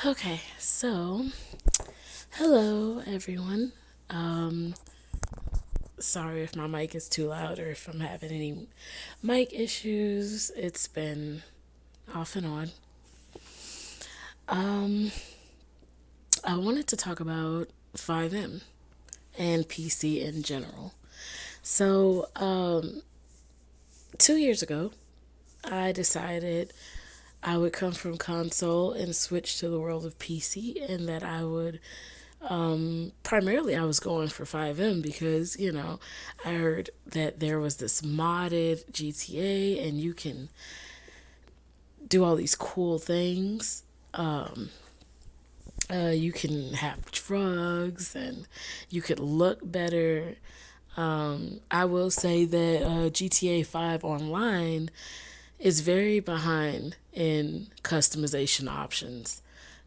Okay, so hello everyone. Um, Sorry if my mic is too loud or if I'm having any mic issues. It's been off and on. Um, I wanted to talk about Fivem and PC in general. So, 2 years ago, I decided I would come from console and switch to the world of PC, and that I would primarily I was going for Fivem because, I heard that there was this modded GTA and you can do all these cool things. You can have drugs and you could look better. I will say that GTA 5 Online is very behind in customization options.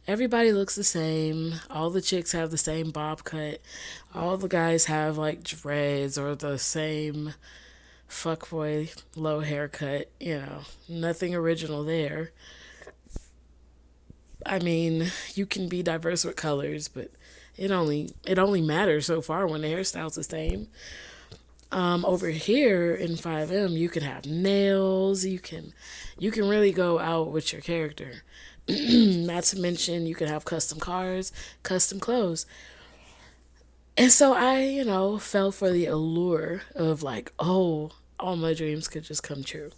Everybody looks the same. All the chicks have the same bob cut. All the guys have like dreads or the same fuckboy low haircut. Nothing original there. I mean, you can be diverse with colors, but it only matters so far when the hairstyle's the same. Over here in Fivem, you can have nails. You can really go out with your character. Not to mention, you can have custom cars, custom clothes. And so I, fell for the allure of like, oh, all my dreams could just come true.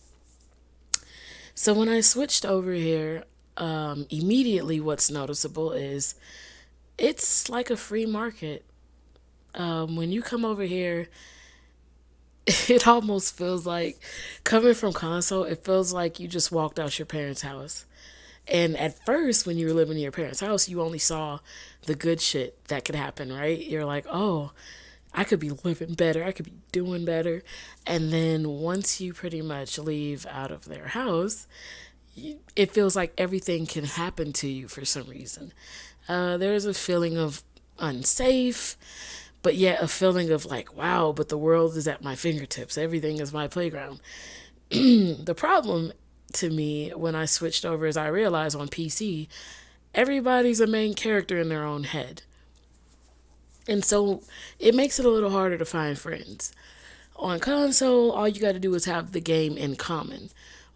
So when I switched over here, immediately what's noticeable is it's like a free market. When you come over here, it almost feels like coming from console, it feels like you just walked out your parents' house. And at first, when you were living in your parents' house, you only saw the good shit that could happen, right? You're like, oh, I could be living better. I could be doing better. And then once you pretty much leave out of their house, it feels like everything can happen to you for some reason. There's a feeling of unsafe, but yet a feeling of like, wow, but the world is at my fingertips. Everything is my playground. The problem to me when I switched over is I realized on PC, everybody's a main character in their own head. And so it makes it a little harder to find friends. On console, all you got to do is have the game in common.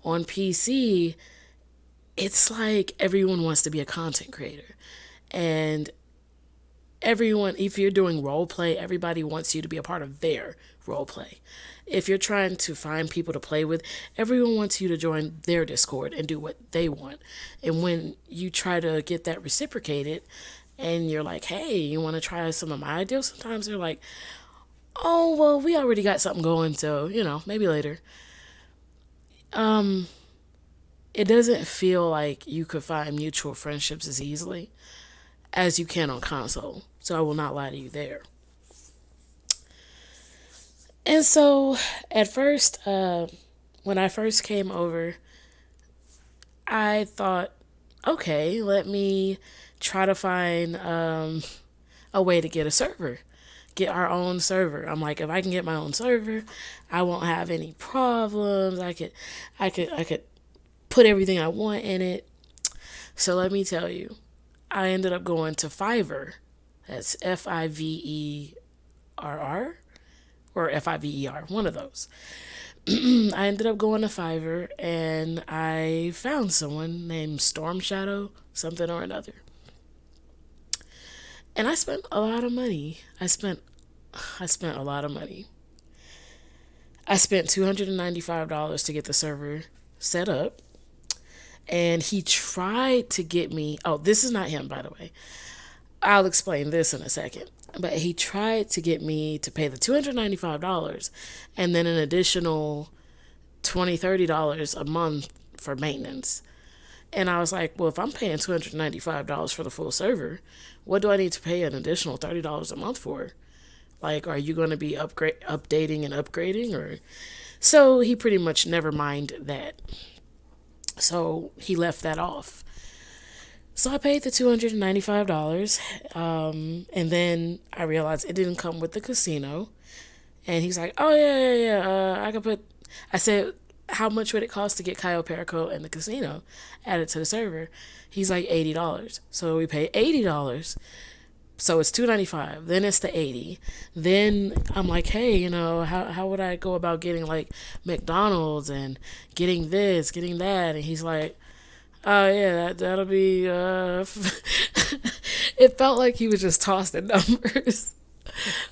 On PC, it's like everyone wants to be a content creator. And everyone, if you're doing role play, everybody wants you to be a part of their role play. If you're trying to find people to play with, everyone wants you to join their Discord and do what they want. And when you try to get that reciprocated and you're like, hey, you want to try some of my ideas? Sometimes they're like, oh, well, we already got something going, so, maybe later. It doesn't feel like you could find mutual friendships as easily as you can on console. So I will not lie to you there. And so at first, when I first came over, I thought, okay, let me try to find a way to get a server, get our own server. I'm like, if I can get my own server, I won't have any problems. I could put everything I want in it. So let me tell you, I ended up going to Fiverr. That's Fiverr or Fiver, one of those. I ended up going to Fiverr and I found someone named Storm Shadow, something or another. And I spent a lot of money. I spent a lot of money. I spent $295 to get the server set up. And he tried to get me, oh, this is not him, by the way. I'll explain this in a second. But he tried to get me to pay the $295 and then an additional $20, $30 a month for maintenance. And I was like, well, if I'm paying $295 for the full server, what do I need to pay an additional $30 a month for? Like, are you going to be updating and upgrading? Or so he pretty much never mind that. So he left that off. So I paid the $295, and then I realized it didn't come with the casino. And he's like, "Oh yeah, yeah, yeah. I could put." I said, how much would it cost to get Cayo Perico and the casino added to the server? He's like $80. So we pay $80. So it's $295. Then it's the 80. Then I'm like, hey, how would I go about getting like McDonald's and getting this, getting that? And he's like, oh yeah, that'll be it felt like he was just tossing numbers.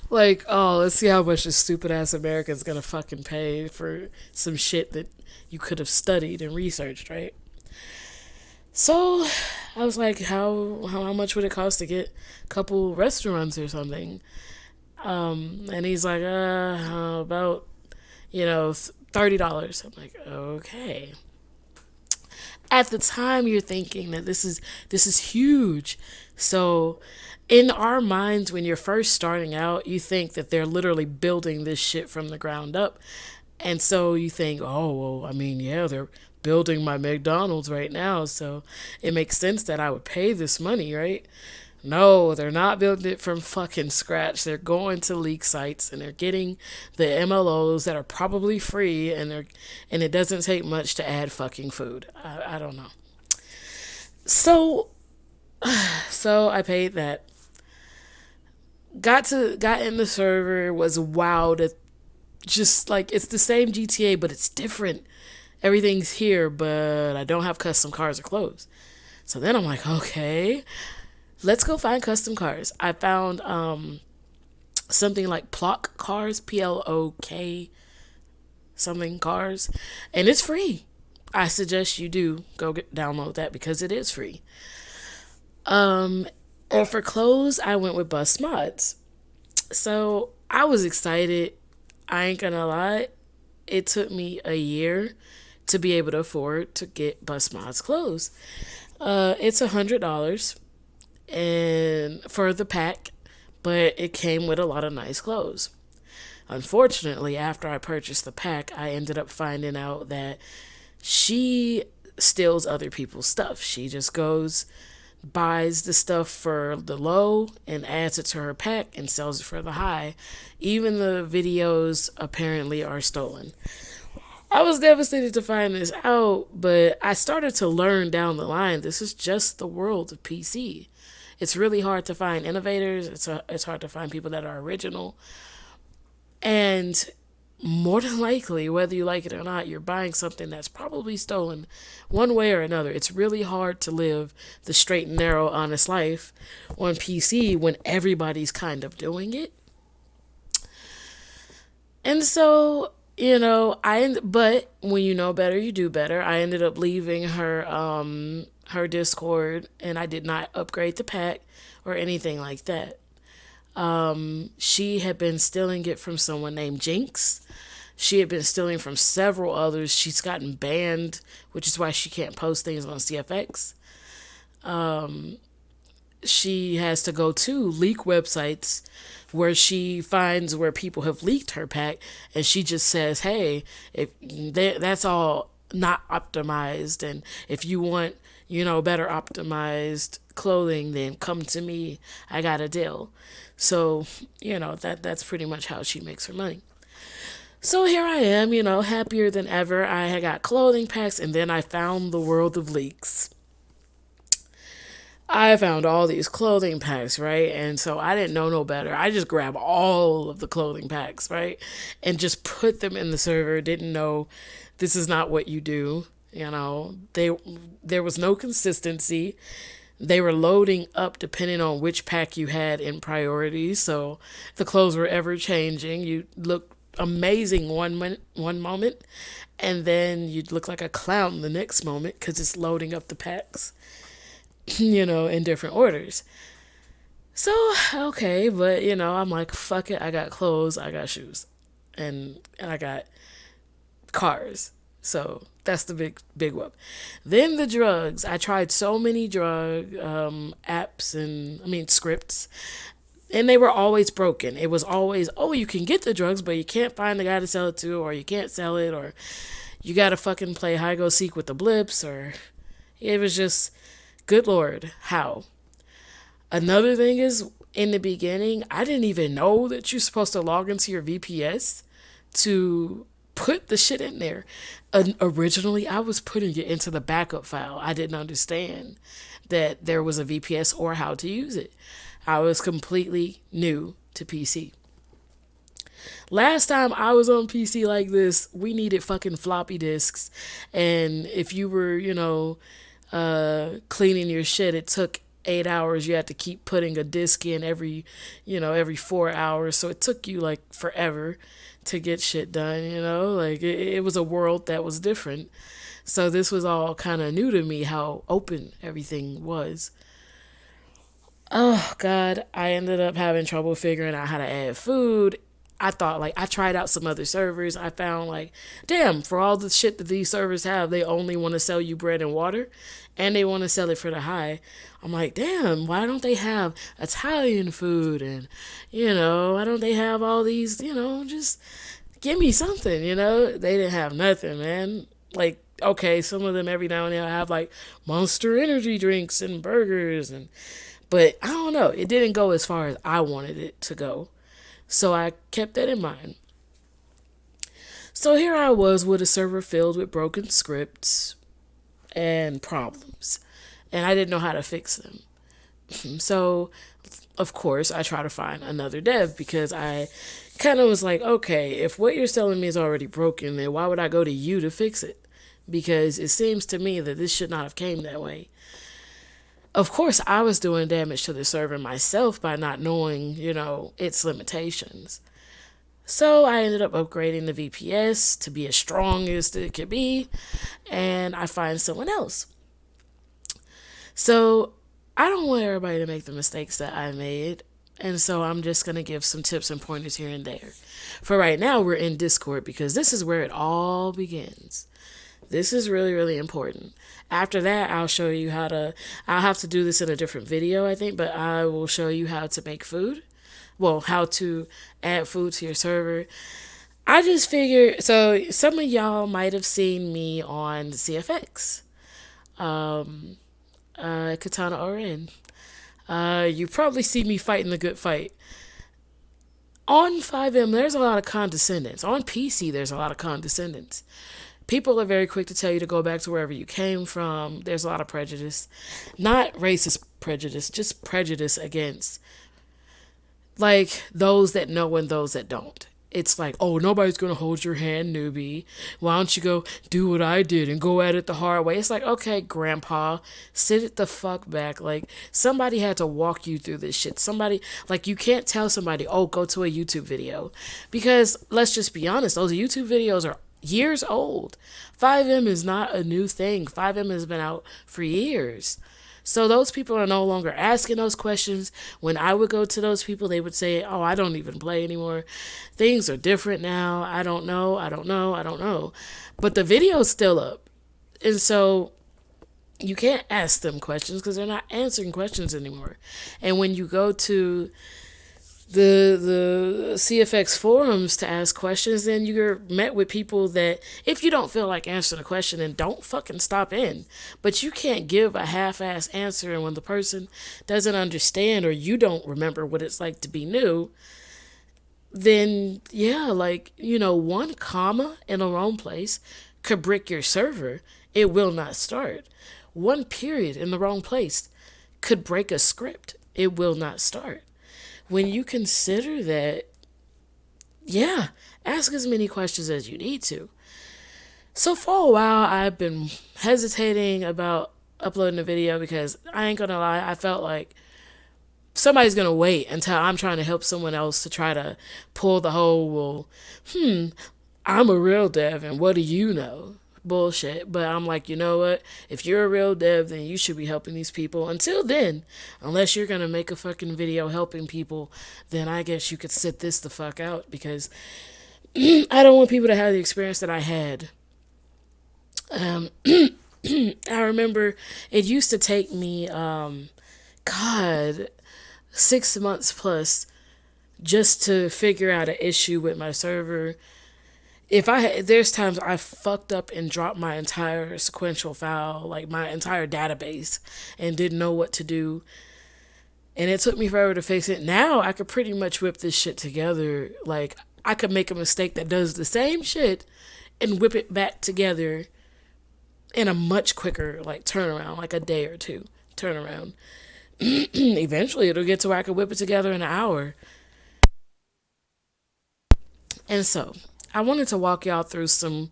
Like, oh, let's see how much this stupid ass American's gonna fucking pay for some shit that you could have studied and researched, right? So I was like, how much would it cost to get a couple restaurants or something? And he's like, about $30. I'm like, okay. At the time, you're thinking that this is huge. So in our minds, when you're first starting out, you think that they're literally building this shit from the ground up. And so you think, oh, well, I mean, yeah, they're building my McDonald's right now. So it makes sense that I would pay this money, right? No, they're not building it from fucking scratch. They're going to leak sites and they're getting the MLOs that are probably free, and it doesn't take much to add fucking food. I don't know. So I paid that. Got in the server, was wowed at just like it's the same GTA, but it's different. Everything's here, but I don't have custom cars or clothes. So then I'm like, okay, let's go find custom cars. I found something like Plok cars, PLOK something cars, and it's free. I suggest you do go download that because it is free. And for clothes, I went with Bus Mods. So I was excited. I ain't gonna lie. It took me a year to be able to afford to get Bus Mods clothes. It's $100 and for the pack, but it came with a lot of nice clothes. Unfortunately, after I purchased the pack, I ended up finding out that she steals other people's stuff. She just buys the stuff for the low and adds it to her pack and sells it for the high. Even the videos apparently are stolen. I was devastated to find this out, but I started to learn down the line this is just the world of PC. It's really hard to find innovators. It's hard to find people that are original. And more than likely, whether you like it or not, you're buying something that's probably stolen one way or another. It's really hard to live the straight and narrow, honest life on PC when everybody's kind of doing it. And so, but when you know better, you do better. I ended up leaving her Discord, and I did not upgrade the pack or anything like that. She had been stealing it from someone named Jinx. She had been stealing from several others. She's gotten banned, which is why she can't post things on CFX. She has to go to leak websites where she finds where people have leaked her pack, and she just says, hey, if that's all not optimized, and if you want, better optimized clothing, then come to me. I got a deal. So, that's pretty much how she makes her money. So here I am, happier than ever. I had got clothing packs, and then I found the world of leaks. I found all these clothing packs, right? And so I didn't know no better. I just grabbed all of the clothing packs, right? And just put them in the server. Didn't know this is not what you do. There was no consistency. They were loading up depending on which pack you had in priority. So the clothes were ever changing. You look amazing one moment, and then you'd look like a clown the next moment because it's loading up the packs, in different orders. So, okay, but, I'm like, fuck it. I got clothes, I got shoes, and I got cars. So that's the big whoop. Then the drugs. I tried so many drug apps and scripts, and they were always broken. It was always, oh, you can get the drugs, but you can't find the guy to sell it to, or you can't sell it, or you gotta fucking play hide go seek with the blips, or it was just, good Lord, how? Another thing is, in the beginning, I didn't even know that you're supposed to log into your VPS to put the shit in there. Originally, I was putting it into the backup file. I didn't understand that there was a VPS or how to use it. I was completely new to PC. Last time I was on PC like this, we needed fucking floppy disks. And if you were, cleaning your shit, it took 8 hours. You had to keep putting a disk in every 4 hours. So it took you like forever to get shit done. Like it was a world that was different. So this was all kind of new to me, how open everything was. Oh God, I ended up having trouble figuring out how to add food. I thought, like, I tried out some other servers. I found, like, damn, for all the shit that these servers have, they only want to sell you bread and water, and they want to sell it for the high. I'm like, damn, why don't they have Italian food? And, why don't they have all these, just give me something, They didn't have nothing, man. Like, okay, some of them every now and then have, like, Monster energy drinks and burgers, but I don't know. It didn't go as far as I wanted it to go. So I kept that in mind. So here I was with a server filled with broken scripts and problems, and I didn't know how to fix them. So, of course, I try to find another dev because I kind of was like, okay, if what you're selling me is already broken, then why would I go to you to fix it? Because it seems to me that this should not have came that way. Of course, I was doing damage to the server myself by not knowing, its limitations. So I ended up upgrading the VPS to be as strong as it could be, and I find someone else. So I don't want everybody to make the mistakes that I made, and so I'm just going to give some tips and pointers here and there. For right now, we're in Discord because this is where it all begins. This is really, really important. After that, I'll have to do this in a different video, I think, but I will show you how to make food. Well, how to add food to your server. I just figured, so some of y'all might have seen me on CFX, Katana Oren. You probably see me fighting the good fight. On Fivem, there's a lot of condescendence. On PC, there's a lot of condescendence. People are very quick to tell you to go back to wherever you came from. There's a lot of prejudice. Not racist prejudice, just prejudice against, like, those that know and those that don't. It's like, oh, nobody's going to hold your hand, newbie. Why don't you go do what I did and go at it the hard way? It's like, okay, grandpa, sit it the fuck back. Like, somebody had to walk you through this shit. Somebody, like, you can't tell somebody, oh, go to a YouTube video. Because, let's just be honest, those YouTube videos are years old. Fivem is not a new thing. Fivem has been out for years. So those people are no longer asking those questions. When I would go to those people, they would say, oh, I don't even play anymore. Things are different now. I don't know. But the video's still up. And so you can't ask them questions because they're not answering questions anymore. And when you go to the CFX forums to ask questions, then you're met with people that, if you don't feel like answering a question, then don't fucking stop in. But you can't give a half-ass answer, and when the person doesn't understand or you don't remember what it's like to be new, then yeah, like, one comma in a wrong place could brick your server. It will not start. One period in the wrong place could break a script. It will not start. When you consider that, yeah, ask as many questions as you need to. So for a while, I've been hesitating about uploading a video because I ain't gonna lie, I felt like somebody's gonna wait until I'm trying to help someone else to try to pull the whole, well, I'm a real dev and what do you know? Bullshit. But I'm like, you know what? If you're a real dev, then you should be helping these people. Until then, unless you're gonna make a fucking video helping people, then I guess you could sit this the fuck out because I don't want people to have the experience that I had. I remember it used to take me, 6 months plus just to figure out an issue with my server. There's times I fucked up and dropped my entire sequential file, like my entire database, and didn't know what to do. And it took me forever to fix it. Now I could pretty much whip this shit together. Like, I could make a mistake that does the same shit and whip it back together in a much quicker like turnaround, like a day or two turnaround. Eventually it'll get to where I can whip it together in an hour. And so I wanted to walk y'all through some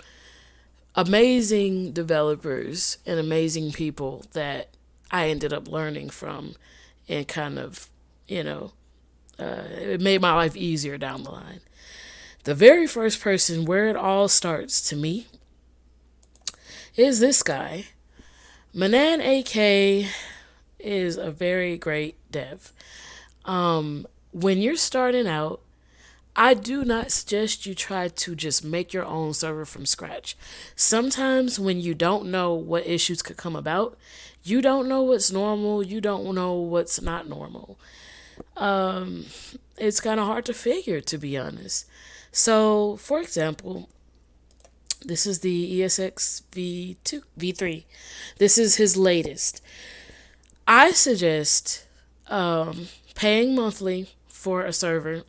amazing developers and amazing people that I ended up learning from, and kind of, you know, it made my life easier down the line. The very first person where it all starts to me is this guy. Manan AK is a very great dev. When you're starting out, I do not suggest you try to just make your own server from scratch. Sometimes when you don't know what issues could come about, you don't know what's normal, you don't know what's not normal. It's kind of hard to figure, to be honest. So, for example, this is the ESX V2, V3. This is his latest. I suggest paying monthly for a server.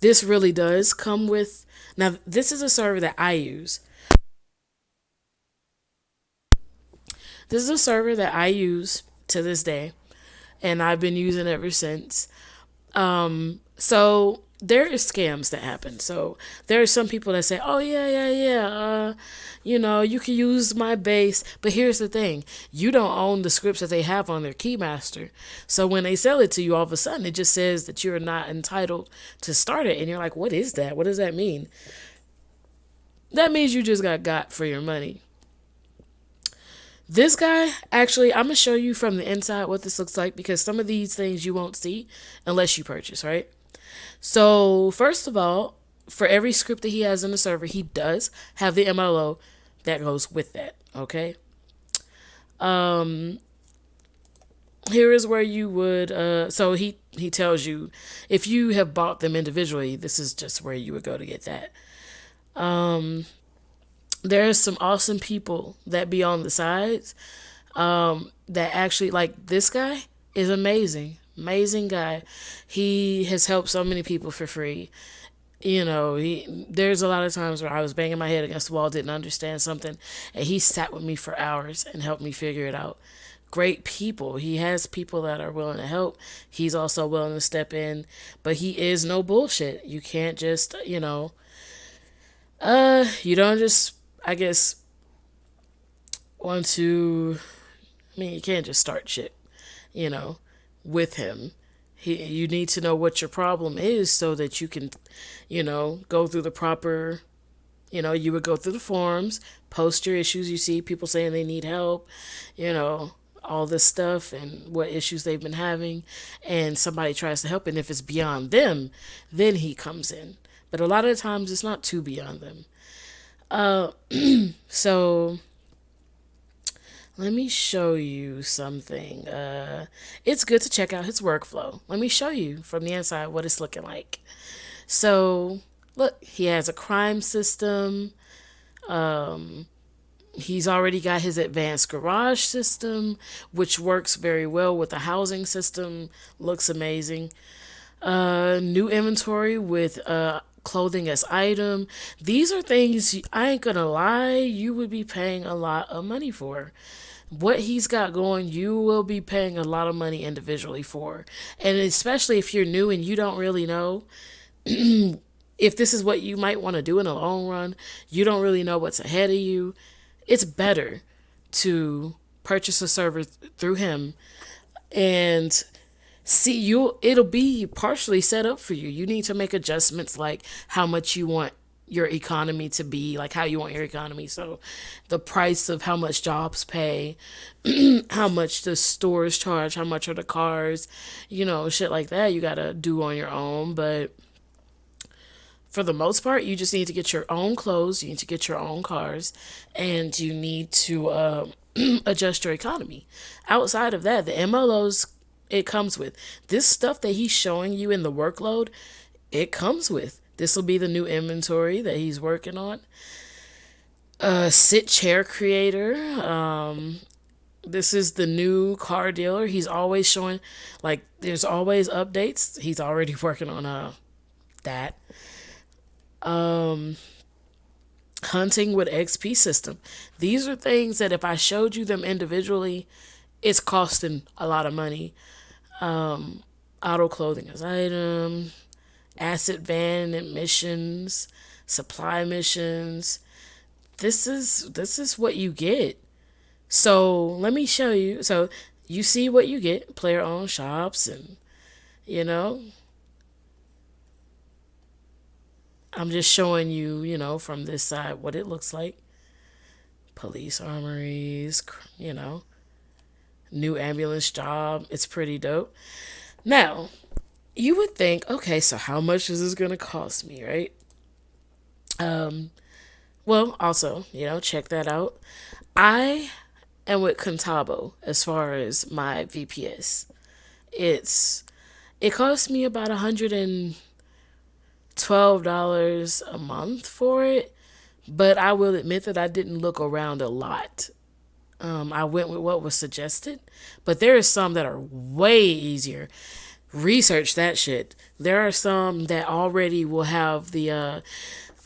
This really does come with... Now, this is a server that I use. This is a server that I use to this day, and I've been using it ever since. So there is scams that happen. So there are some people that say, "Oh yeah, you can use my base." But here's the thing: you don't own the scripts that they have on their keymaster. So when they sell it to you, all of a sudden it just says that you're not entitled to start it, and you're like, "What is that? What does that mean?" That means you just got for your money. This guy, actually, I'm going to show you from the inside what this looks like, because some of these things you won't see unless you purchase, right? So, first of all, for every script that he has in the server, he does have the MLO that goes with that, okay? Here is where you would, so he tells you, if you have bought them individually, this is just where you would go to get that. There's some awesome people that be on the sides that actually, like, this guy is amazing. Amazing guy. He has helped so many people for free. There's a lot of times where I was banging my head against the wall, didn't understand something, and he sat with me for hours and helped me figure it out. Great people. He has people that are willing to help. He's also willing to step in, but he is no bullshit. You can't just, you don't just, I guess, you can't just start shit, with him. You need to know what your problem is so that you can, go through the proper, you would go through the forums, post your issues. You see people saying they need help, all this stuff and what issues they've been having, and somebody tries to help. And if it's beyond them, then he comes in. But a lot of the times it's not too beyond them. So let me show you something. It's good to check out his workflow. Let me show you from the inside what it's looking like. So look, he has a crime system. He's already got his advanced garage system, which works very well with the housing system. Looks amazing. New inventory with clothing as item. These are things, I ain't gonna lie, you would be paying a lot of money for. What he's got going, you will be paying a lot of money individually for. And especially if you're new and you don't really know if this is what you might want to do in the long run, you don't really know what's ahead of you, it's better to purchase a server through him and see, it'll be partially set up for you. You need to make adjustments, like how much you want your economy to be, like how you want your economy. So the price of how much jobs pay, how much the stores charge, how much are the cars, shit like that you gotta do on your own. But for the most part, you just need to get your own clothes, you need to get your own cars, and you need to adjust your economy. Outside of that, the MLOs, it comes with. This stuff that he's showing you in the workload, it comes with. This will be the new inventory that he's working on. Sit chair creator. This is the new car dealer. He's always showing, like, there's always updates. He's already working on that. Um, Hunting with XP system. These are things that if I showed you them individually, it's costing a lot of money. Auto clothing as item, acid van missions, supply missions. This is what you get. So let me show you. So you see what you get, player owned shops, and you know, I'm just showing you, from this side what it looks like. Police armories, new ambulance job. It's pretty dope. Now, you would think, okay, so how much is this gonna cost me, right? Um, well, also, check that out. I am with Contabo as far as my VPS. It's it cost me about $112 a month for it, but I will admit that I didn't look around a lot. I went with what was suggested, but there are some that are way easier. Research that shit. There are some that already will have the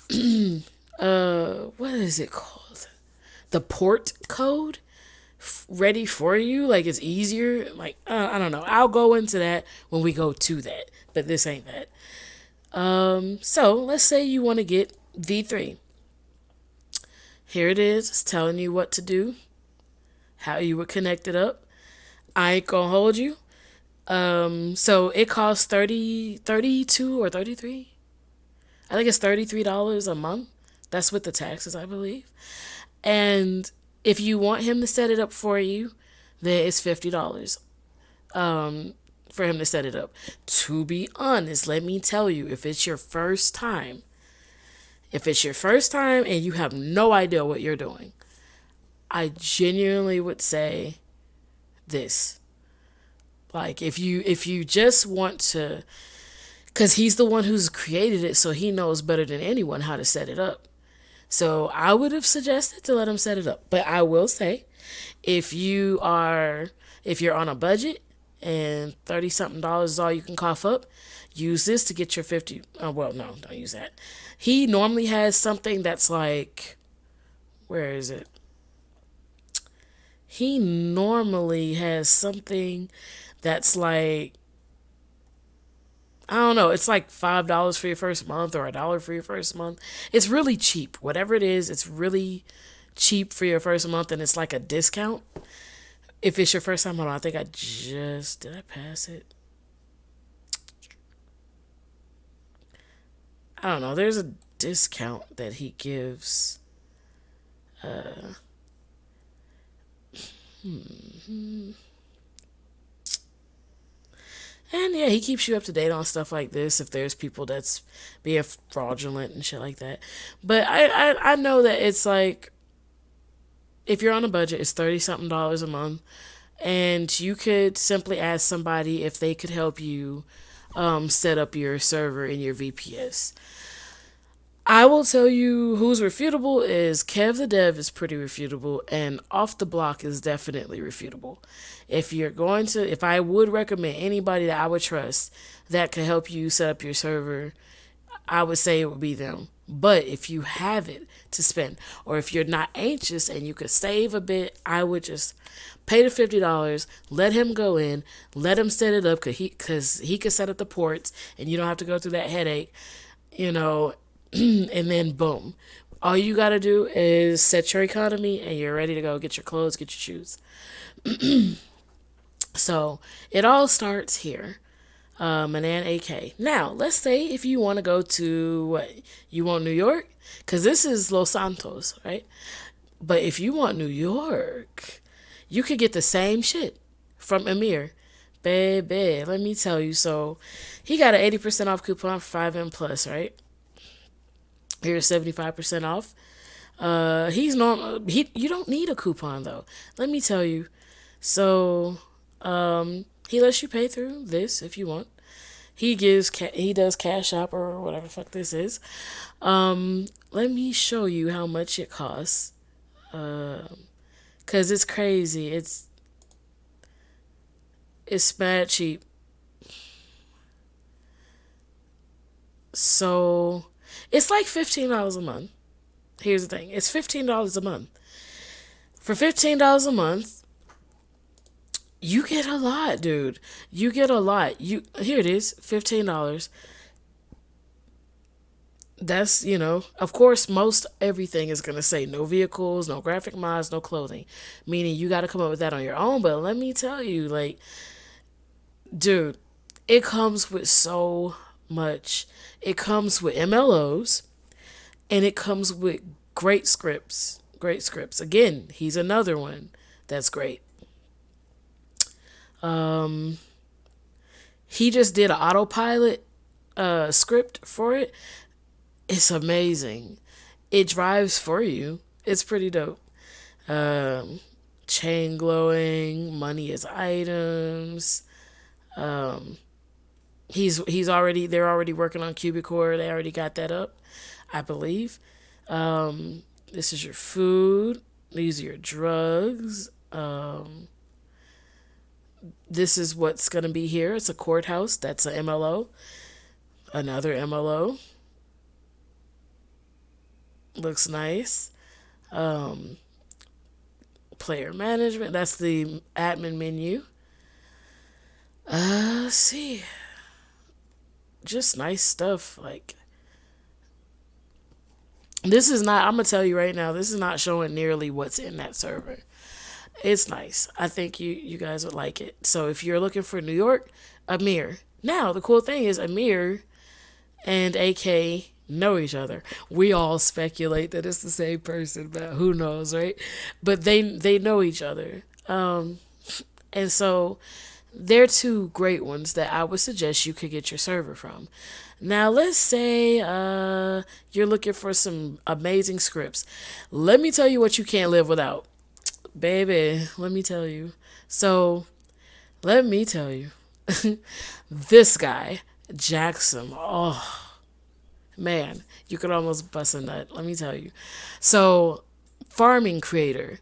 what is it called? The port code ready for you. Like it's easier. Like I don't know. I'll go into that when we go to that, but this ain't that. So let's say you want to get V3. Here it is. It's telling you what to do, how you would connect it up. I ain't gonna hold you. So it costs 32 or 33. I think it's $33 a month. That's with the taxes, I believe. And if you want him to set it up for you, then it's $50 for him to set it up. To be honest, let me tell you, if it's your first time and you have no idea what you're doing, I genuinely would say this. Like if you just want to, because he's the one who's created it, so he knows better than anyone how to set it up. So I would have suggested to let him set it up. But I will say, if you're on a budget and 30 something dollars is all you can cough up, use this to get your 50. Oh, well, no, don't use that. He normally has something that's like, where is it? He normally has something that's like, I don't know, it's like $5 for your first month or $1 for your first month. It's really cheap. Whatever it is, it's really cheap for your first month, and it's like a discount. If it's your first time, hold on, I think did I pass it? I don't know. There's a discount that he gives. And yeah, he keeps you up to date on stuff like this if there's people that's being fraudulent and shit like that. But I know that it's like, if you're on a budget, it's 30 something dollars a month. And you could simply ask somebody if they could help you set up your server in your VPS. I will tell you who's refutable is Kev the Dev is pretty refutable, and Off the Block is definitely refutable. If I would recommend anybody that I would trust that could help you set up your server, I would say it would be them. But if you have it to spend, or if you're not anxious and you could save a bit, I would just pay the $50, let him go in, let him set it up, because he could set up the ports and you don't have to go through that headache, you know, and then boom. All you got to do is set your economy and you're ready to go. Get your clothes, get your shoes. So it all starts here. Manan AK. Now, let's say if you want to go to what? You want New York? Because this is Los Santos, right? But if you want New York, you could get the same shit from Amir. Baby, let me tell you. So he got an 80% off coupon for Fivem Plus, right? Here's 75% off. He's normal. You don't need a coupon though. Let me tell you. So, he lets you pay through this if you want. He does Cash App or whatever the fuck this is. Let me show you how much it costs. Cause it's crazy. It's mad cheap. So it's like $15 a month. Here's the thing, it's $15 a month. For $15 a month, you get a lot, dude. You get a lot. You here it is, $15. That's, of course, most everything is going to say no vehicles, no graphic mods, no clothing, meaning you got to come up with that on your own. But let me tell you, like, dude, it comes with so much. It comes with mlos, and it comes with great scripts. Great scripts. Again, he's another one that's great. Um, he just did an autopilot script for it. It's amazing. It drives for you. It's pretty dope. Um, Chain glowing, money is items. Um, he's already they're already working on Cubicore. They already got that up, I believe. This is your food. These are your drugs. This is what's gonna be here. It's a courthouse. That's a MLO. Another MLO. Looks nice. Um, Player management. That's the admin menu. Let's see. Just nice stuff. Like, this is not. I'm gonna tell you right now. This is not showing nearly what's in that server. It's nice. I think you guys would like it. So if you're looking for New York, Amir. Now the cool thing is Amir and AK know each other. We all speculate that it's the same person, but who knows, right? But they know each other. And so they're two great ones that I would suggest you could get your server from. Now let's say you're looking for some amazing scripts. Let me tell you what you can't live without. Baby, let me tell you. So, let me tell you. This guy, Jackson. Oh, man, you could almost bust a nut. Let me tell you. So, farming creator,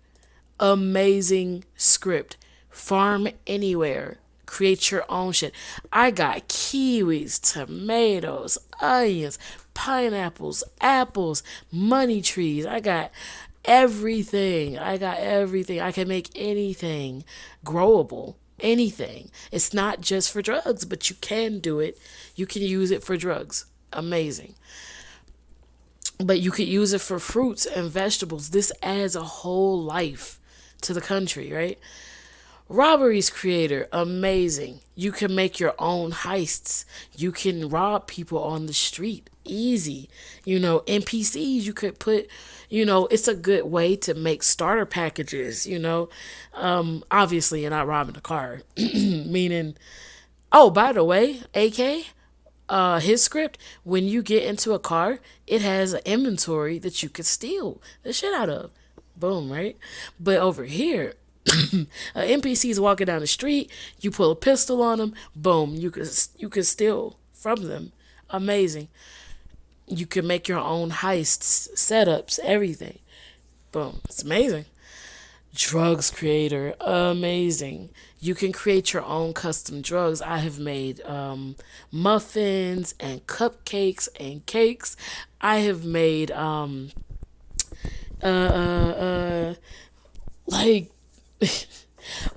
amazing script. Farm anywhere. Create your own shit. I got kiwis, tomatoes, onions, pineapples, apples, money trees. I got everything. I got everything. I can make anything growable. Anything. It's not just for drugs, but you can do it. You can use it for drugs. Amazing. But you could use it for fruits and vegetables. This adds a whole life to the country, right? Robberies creator, amazing. You can make your own heists. You can rob people on the street, easy. NPCs, you could put, it's a good way to make starter packages, Obviously, you're not robbing a car, meaning, oh, by the way, AK, his script, when you get into a car, it has an inventory that you could steal the shit out of. Boom, right? But over here, NPCs walking down the street, you pull a pistol on them, boom, you could steal from them. Amazing. You can make your own heists, setups, everything. Boom, it's amazing. Drugs creator, amazing. You can create your own custom drugs. I have made muffins and cupcakes and cakes. I have made uh, uh, uh like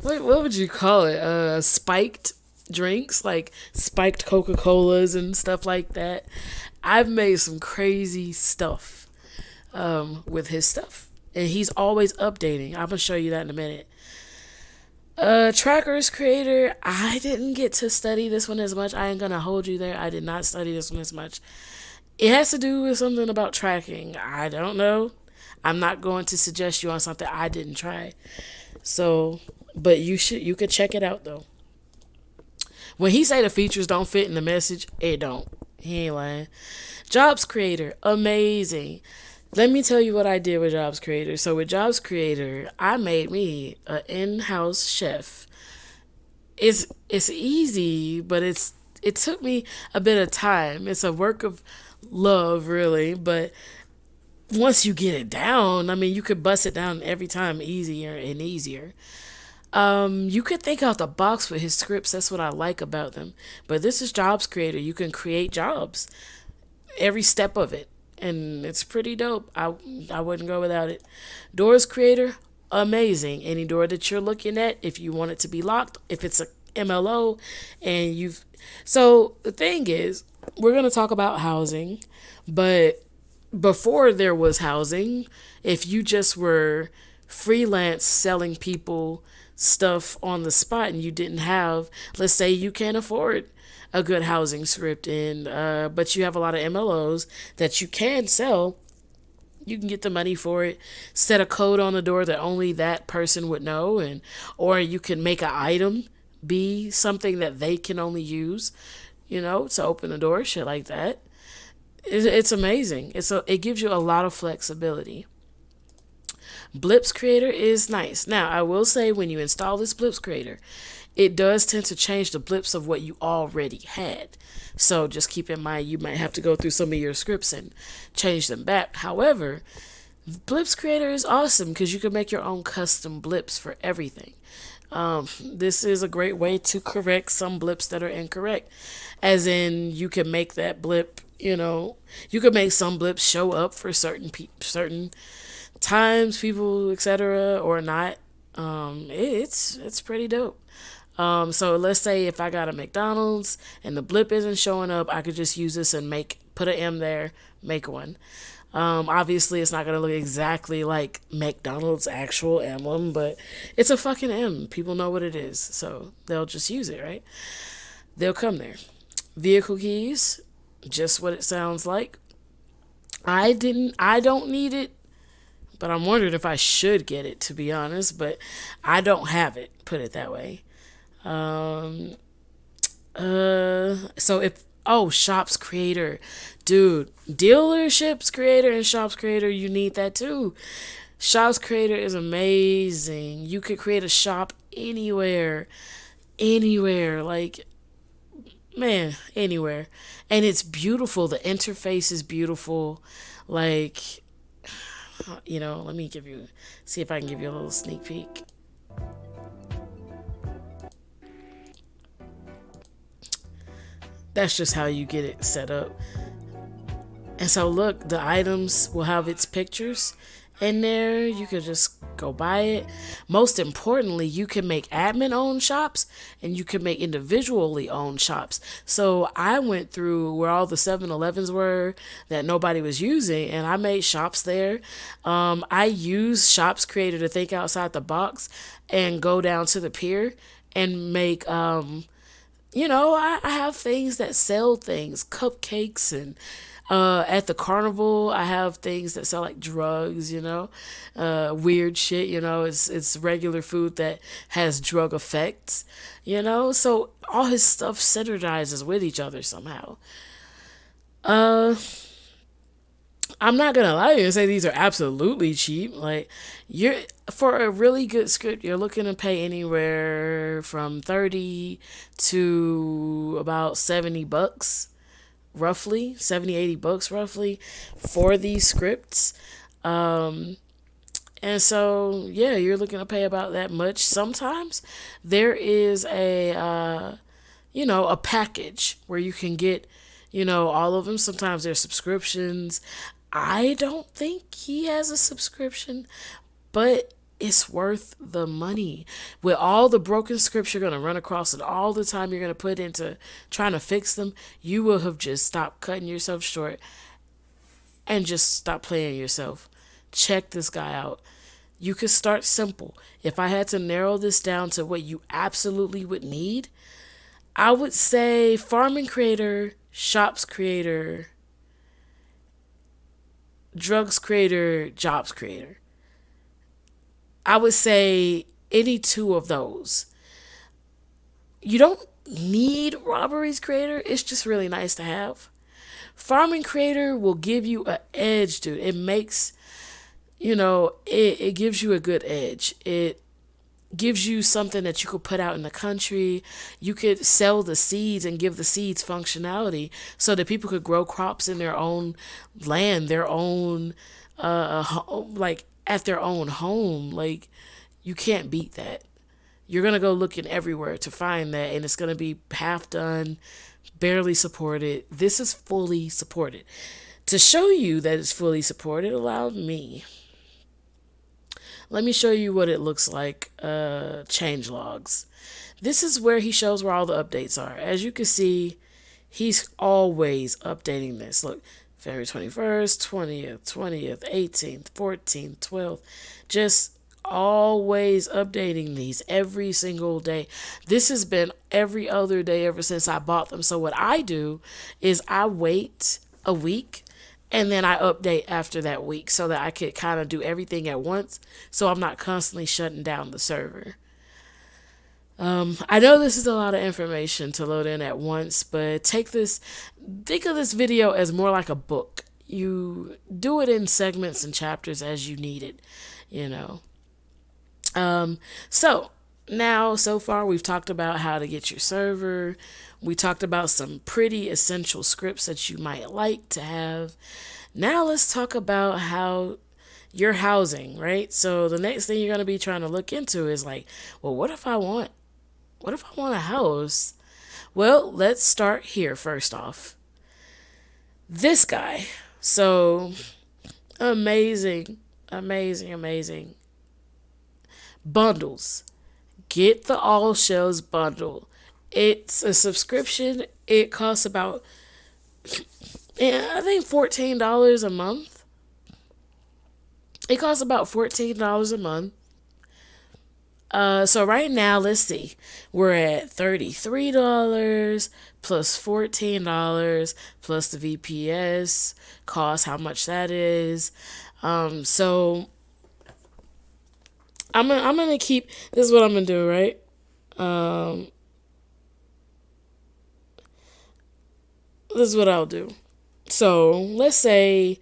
what would you call it? Spiked drinks, like spiked Coca Colas and stuff like that. I've made some crazy stuff with his stuff, and he's always updating. I'm gonna show you that in a minute. Trackers creator. I didn't get to study this one as much. I ain't gonna hold you there. I did not study this one as much. It has to do with something about tracking. I don't know. I'm not going to suggest you on something I didn't try. So, but you could check it out though. When he say the features don't fit in the message, it don't. He ain't lying. Jobs creator, amazing. Let me tell you what I did with Jobs Creator. So with Jobs Creator, I made me an in-house chef. It's easy, but it took me a bit of time. It's a work of love, really, but once you get it down, I mean, you could bust it down every time easier and easier. You could think out the box with his scripts. That's what I like about them. But this is Jobs Creator. You can create jobs. every step of it, and it's pretty dope. I wouldn't go without it. Doors creator, amazing. Any door that you're looking at, if you want it to be locked, if it's a MLO, and you've so the thing is, we're gonna talk about housing, but before there was housing, if you just were freelance selling people stuff on the spot and you didn't have, let's say you can't afford a good housing script and but you have a lot of MLOs that you can sell, you can get the money for it, set a code on the door that only that person would know, and or you can make an item be something that they can only use, to open the door, shit like that. It's amazing. It gives you a lot of flexibility. Blips Creator is nice. Now, I will say when you install this Blips Creator, it does tend to change the blips of what you already had. So just keep in mind you might have to go through some of your scripts and change them back. However, Blips Creator is awesome because you can make your own custom blips for everything. This is a great way to correct some blips that are incorrect. As in, you can make that blip, you can make some blips show up for certain times, people, etc., or not. It's pretty dope. So let's say if I got a McDonald's and the blip isn't showing up, I could just use this and put an M there, make one. Obviously it's not gonna look exactly like McDonald's actual emblem, but it's a fucking M. People know what it is, so they'll just use it, right? They'll come there. Vehicle keys, just what it sounds like. I don't need it, but I'm wondering if I should get it, to be honest, but I don't have it, put it that way. So shops creator, dude, dealerships creator and shops creator, you need that too. Shops creator is amazing. You could create a shop anywhere, like, man, anywhere. And it's beautiful. The interface is beautiful. Like, let me see if I can give you a little sneak peek. That's just how you get it set up. And so look, the items will have its pictures in there. You could just go buy it. Most importantly, you can make admin owned shops and you can make individually owned shops. So I went through where all the 7-Elevens were that nobody was using, and I made shops there. I use Shops Creator to think outside the box and go down to the pier and make I have things that sell things, cupcakes, and at the carnival I have things that sell like drugs, weird shit, it's regular food that has drug effects, so all his stuff synergizes with each other somehow. I'm not gonna lie to you and say these are absolutely cheap. Like, for a really good script, you're looking to pay anywhere from 30 to about $70, roughly $70-$80 roughly for these scripts. And so yeah, you're looking to pay about that much. Sometimes there is a package where you can get all of them. Sometimes there's subscriptions. I don't think he has a subscription, but it's worth the money. With all the broken scripts you're going to run across and all the time you're going to put into trying to fix them, you will have just stopped cutting yourself short and just stop playing yourself. Check this guy out. You could start simple. If I had to narrow this down to what you absolutely would need, I would say farming creator, shops creator, drugs creator, jobs creator. I would say any two of those. You don't need robberies creator. It's just really nice to have. Farming creator will give you an edge, dude. It makes, it gives you a good edge. It gives you something that you could put out in the country. You could sell the seeds and give the seeds functionality so that people could grow crops in their own land, their own, like at their own home. Like, you can't beat that. You're going to go looking everywhere to find that, and it's going to be half done, barely supported. This is fully supported. To show you that it's fully supported, let me show you what it looks like. Change logs. This is where he shows where all the updates are. As you can see, he's always updating this. Look, February 21st, 20th, 18th, 14th, 12th. Just always updating these every single day. This has been every other day ever since I bought them. So what I do is I wait a week and then I update after that week so that I could kind of do everything at once so I'm not constantly shutting down the server. I know this is a lot of information to load in at once, but think of this video as more like a book. You do it in segments and chapters as you need it, you know. So now, so far, we've talked about how to get your server. We talked about some pretty essential scripts that you might like to have. Now let's talk about how your housing, right? So the next thing you're going to be trying to look into is like, well, what if I want a house? Well, let's start here first off. This guy. So amazing, amazing, amazing. Bundles. Get the All Shells bundle. It's a subscription. It costs about, I think, $14 a month. It costs about $14 a month. So right now, let's see. We're at $33 plus $14 plus the VPS cost, how much that is. So I'm gonna keep, this is what I'm gonna do, right? This is what I'll do. So let's say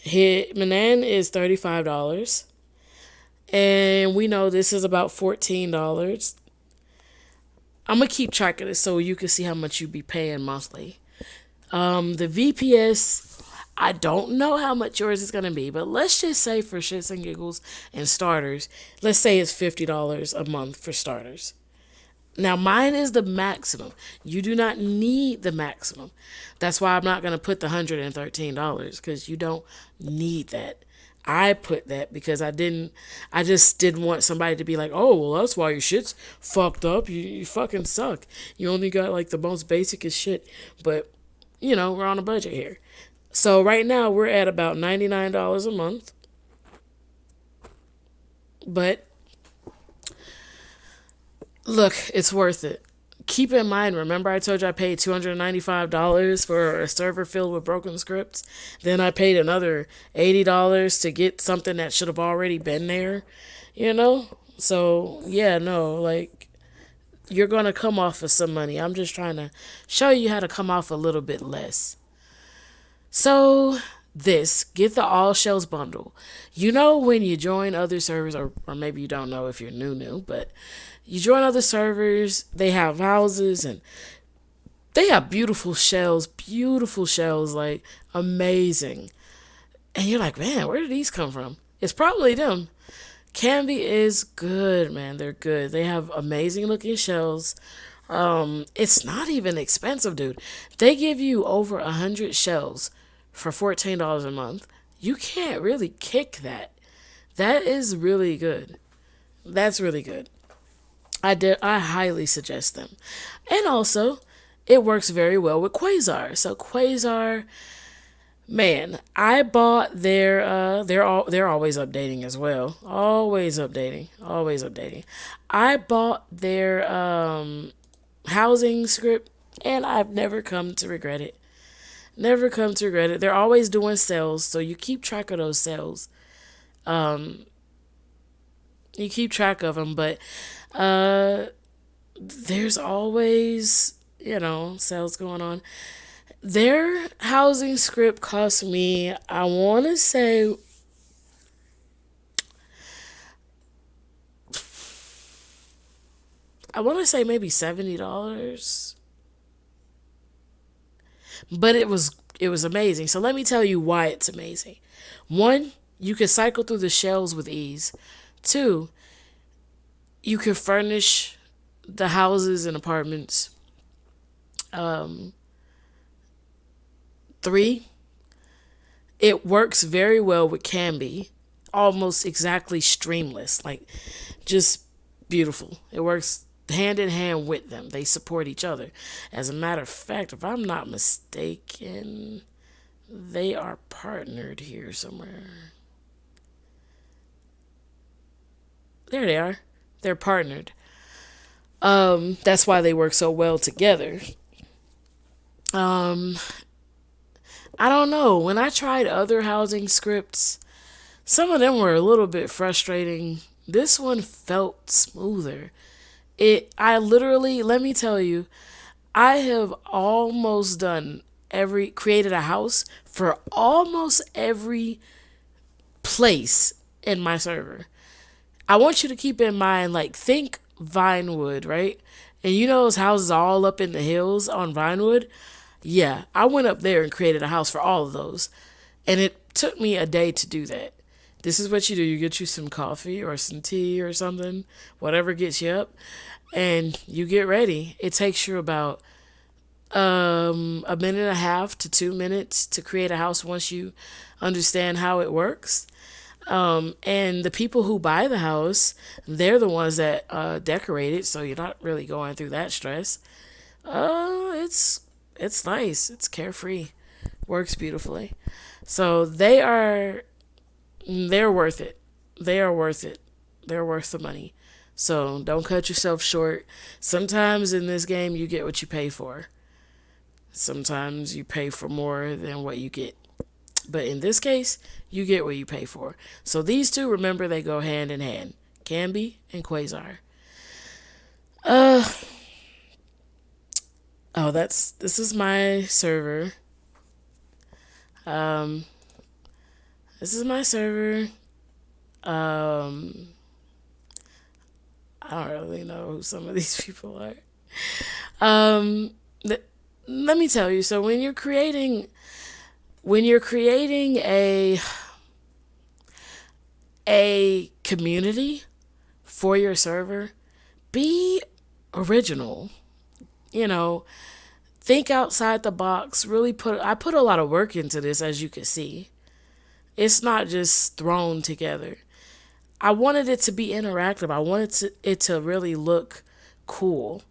Manan is $35. And we know this is about $14. I'm going to keep track of this so you can see how much you'd be paying monthly. The VPS, I don't know how much yours is going to be, but let's just say for shits and giggles and starters, let's say it's $50 a month for starters. Now, mine is the maximum. You do not need the maximum. That's why I'm not going to put the $113 because you don't need that. I put that because I just didn't want somebody to be like, oh, well, that's why your shit's fucked up. You fucking suck. You only got like the most basicest shit. But, you know, we're on a budget here. So right now we're at about $99 a month. But look, it's worth it. Keep in mind, remember I told you I paid $295 for a server filled with broken scripts? Then I paid another $80 to get something that should have already been there, you know? So, yeah, no, like, you're going to come off of some money. I'm just trying to show you how to come off a little bit less. So, get the All Shells bundle. You know when you join other servers, or maybe you don't know if you're new, but you join other servers, they have houses and they have beautiful shells, like amazing. And you're like, man, where did these come from? It's probably them. Canvy is good, man. They're good. They have amazing looking shells. It's not even expensive, dude. They give you over 100 shells for $14 a month. You can't really kick that. That is really good. That's really good. I highly suggest them. And also, it works very well with Quasar. So Quasar, man, I bought they're always updating as well. Always updating. I bought their housing script and I've never come to regret it. They're always doing sales, so you keep track of those sales. You keep track of them, but there's always, sales going on. Their housing script cost me, I want to say, maybe $70. But it was amazing. So let me tell you why it's amazing. One, you can cycle through the shells with ease. Two, You can furnish the houses and apartments. Um, Three, it works very well with Canby, almost exactly streamless, like just beautiful. It works hand in hand with them. They support each other. As a matter of fact, if I'm not mistaken, they are partnered here somewhere. There they are. They're partnered. That's why they work so well together. Um, I don't know. When I tried other housing scripts, some of them were a little bit frustrating. This one felt smoother. I literally, let me tell you, I have almost done created a house for almost every place in my server. I want you to keep in mind, like, think Vinewood, right? And you know those houses all up in the hills on Vinewood? Yeah, I went up there and created a house for all of those. And it took me a day to do that. This is what you do. You get you some coffee or some tea or something, whatever gets you up, and you get ready. It takes you about a minute and a half to 2 minutes to create a house once you understand how it works. And the people who buy the house, they're the ones that decorate it, so you're not really going through that stress. It's nice. It's carefree. Works beautifully. So they're worth it. They are worth it. They're worth the money. So don't cut yourself short. Sometimes in this game you get what you pay for. Sometimes you pay for more than what you get. But in this case, you get what you pay for. So these two, remember, they go hand in hand. Canby and Quasar. Uh oh, this is my server. Um this is my server. Um I don't really know who some of these people are. Um th- Let me tell you, so when you're creating a community for your server, be original. You know, think outside the box. I put a lot of work into this, as you can see. It's not just thrown together. I wanted it to be interactive. I wanted it to really look cool.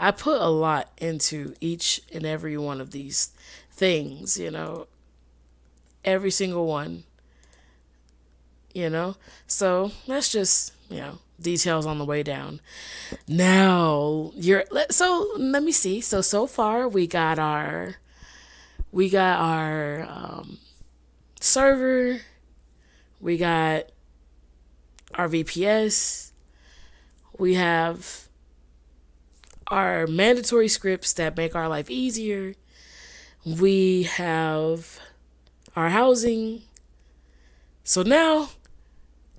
I put a lot into each and every one of these things, every single one, you know? So that's just, details on the way down. Now, so let me see. So far we got our server, we got our VPS, we have our mandatory scripts that make our life easier, we have our housing. So now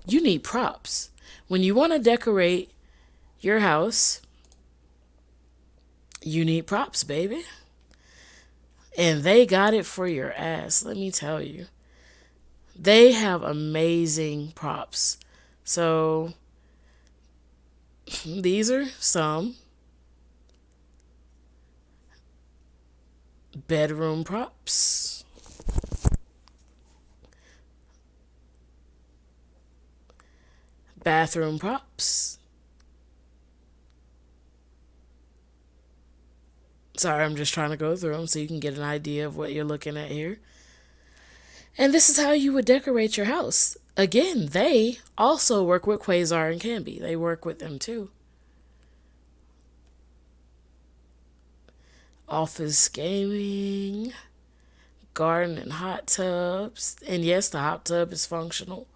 you need props. When you want to decorate your house, you need props, baby. And they got it for your ass, let me tell you. They have amazing props. So these are some bedroom props, bathroom props. Sorry, I'm just trying to go through them so you can get an idea of what you're looking at here. And this is how you would decorate your house. Again, they also work with Quasar and Canby. They work with them too. Office gaming, garden and hot tubs. And yes, the hot tub is functional.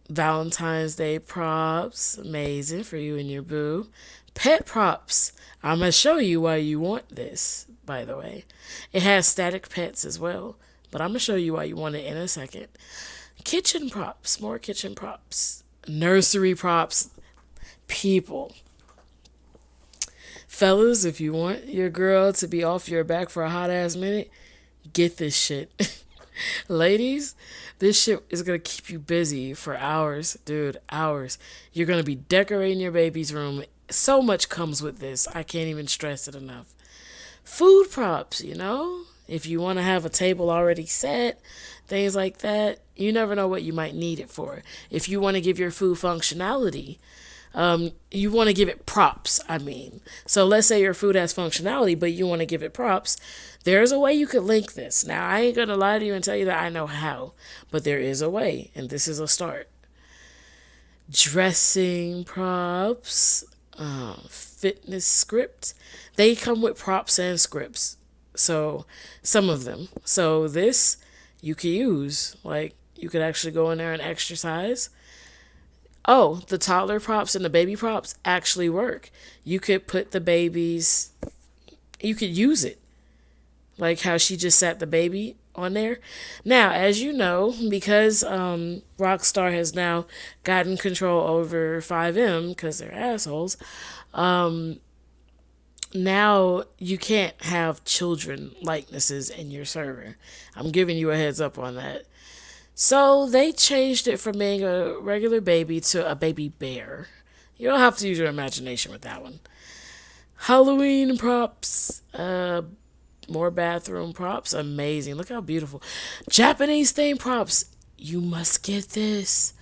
Valentine's Day props, amazing for you and your boo. Pet props. I'm going to show you why you want this, by the way. It has static pets as well, but I'm going to show you why you want it in a second. Kitchen props, more kitchen props. Nursery props. People. Fellas, if you want your girl to be off your back for a hot ass minute, get this shit. Ladies, this shit is gonna keep you busy for hours, dude, hours. You're gonna be decorating your baby's room. So much comes with this. I can't even stress it enough. Food props, you know? If you want to have a table already set, things like that, you never know what you might need it for. If you want to give your food functionality, you want to give it props, I mean. So let's say your food has functionality, but you want to give it props. There's a way you could link this. Now, I ain't going to lie to you and tell you that I know how, but there is a way, and this is a start. Dressing props, fitness script. They come with props and scripts. So, some of them. So, this you could use. Like, you could actually go in there and exercise. Oh, the toddler props and the baby props actually work. You could put the babies, you could use it. Like how she just sat the baby on there. Now, as you know, because Rockstar has now gotten control over Fivem because they're assholes, now you can't have children likenesses in your server. I'm giving you a heads up on that. So they changed it from being a regular baby to a baby bear. You don't have to use your imagination with that one. Halloween props, more bathroom props, amazing. Look how beautiful. Japanese theme props, you must get this.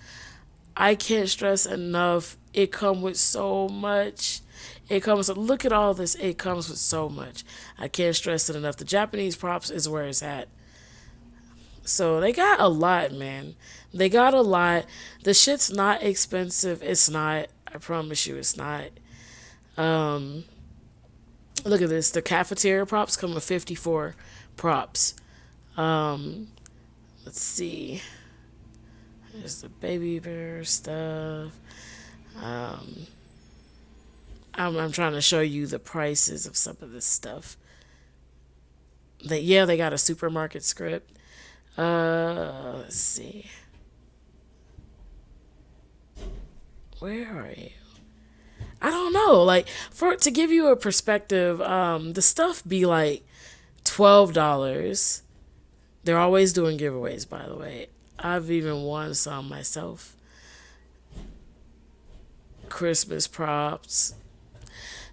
I can't stress enough. It comes with so much. Look at all this. It comes with so much. I can't stress it enough. The Japanese props is where it's at. So they got a lot, man. They got a lot. The shit's not expensive. It's not. I promise you it's not. Look at this. The cafeteria props come with 54 props. Let's see. There's the baby bear stuff. I'm trying to show you the prices of some of this stuff. They got a supermarket script. Let's see. Where are you? I don't know. Like to give you a perspective, the stuff be like $12. They're always doing giveaways, by the way. I've even won some myself. Christmas props.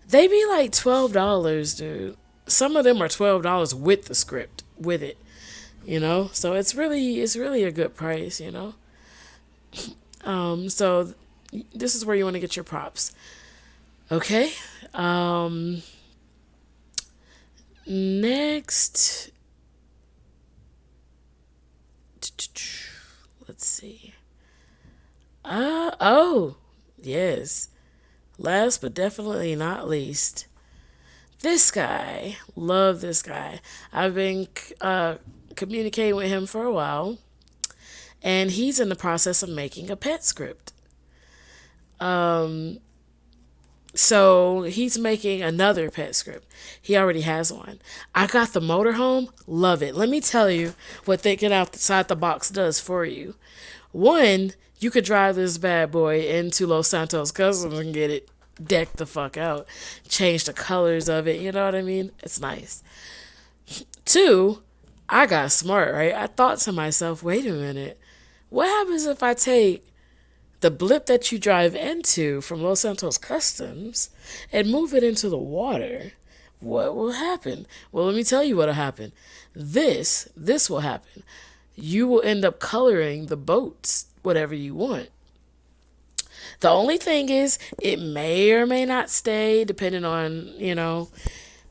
They be like $12, dude. Some of them are $12 with the script, with it. You know? So it's really a good price, you know? So this is where you want to get your props. Okay. Next. Let's see. Oh, yes. Last but definitely not least, this guy. Love this guy. I've been communicating with him for a while, and he's in the process of making a pet script. So he's making another pet script. He already has one. I got the motorhome. Love it. Let me tell you what thinking outside the box does for you. One, you could drive this bad boy into Los Santos Customs and get it decked the fuck out. Change the colors of it. You know what I mean? It's nice. Two, I got smart, right? I thought to myself, wait a minute. What happens if I take the blip that you drive into from Los Santos Customs and move it into the water? What will happen? Well, let me tell you what'll happen. This will happen. You will end up coloring the boats whatever you want. The only thing is, it may or may not stay depending on,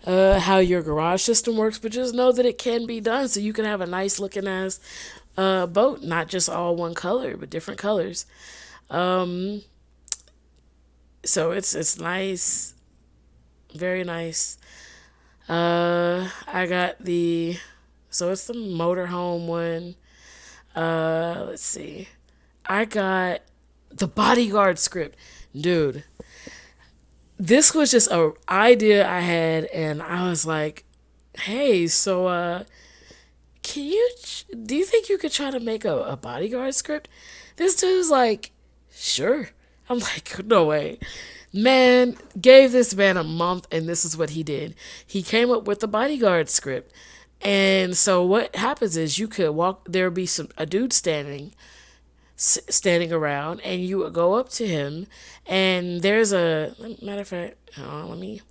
how your garage system works, but just know that it can be done so you can have a nice looking ass boat, not just all one color, but different colors. So it's nice, very nice. I got so it's the motorhome one. Let's see. I got the bodyguard script. Dude, this was just an idea I had, and I was like, hey, so, do you think you could try to make a bodyguard script? This dude's like, sure. I'm like, no way. Man, gave this man a month, and this is what he did. He came up with the bodyguard script. And so what happens is you could walk. There'll be a dude standing around, and you would go up to him, and there's a matter of fact. Hold on, let me.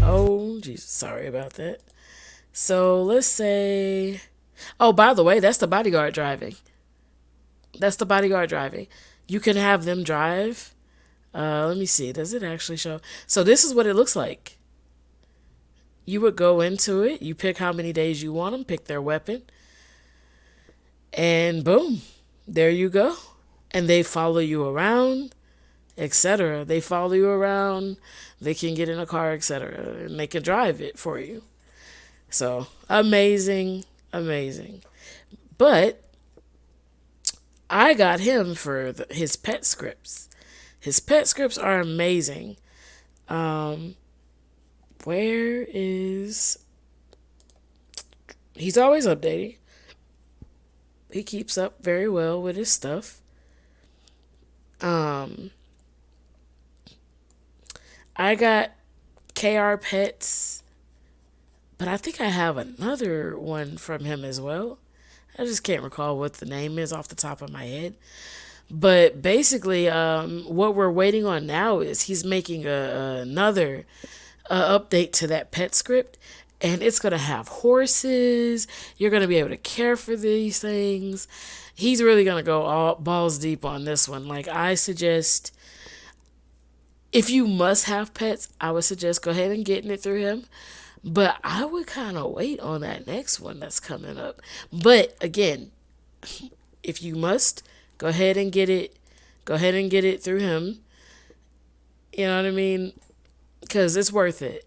Oh Jesus, sorry about that. So let's say. Oh, by the way, that's the bodyguard driving. That's the bodyguard driving. You can have them drive. Let me see. Does it actually show? So this is what it looks like. You would go into it. You pick how many days you want them. Pick their weapon. And boom. There you go. And they follow you around, etc. They follow you around. They can get in a car, etc. And they can drive it for you. So amazing. Amazing. But I got him for his pet scripts. His pet scripts are amazing. Where is... He's always updating. He keeps up very well with his stuff. I got KR Pets, but I think I have another one from him as well. I just can't recall what the name is off the top of my head. But basically, what we're waiting on now is he's making another update to that pet script, and it's going to have horses. You're going to be able to care for these things. He's really going to go all balls deep on this one. Like, I suggest, if you must have pets, I would suggest go ahead and getting it through him. But I would kind of wait on that next one that's coming up. But again, if you must, go ahead and get it. Go ahead and get it through him. You know what I mean? Because it's worth it.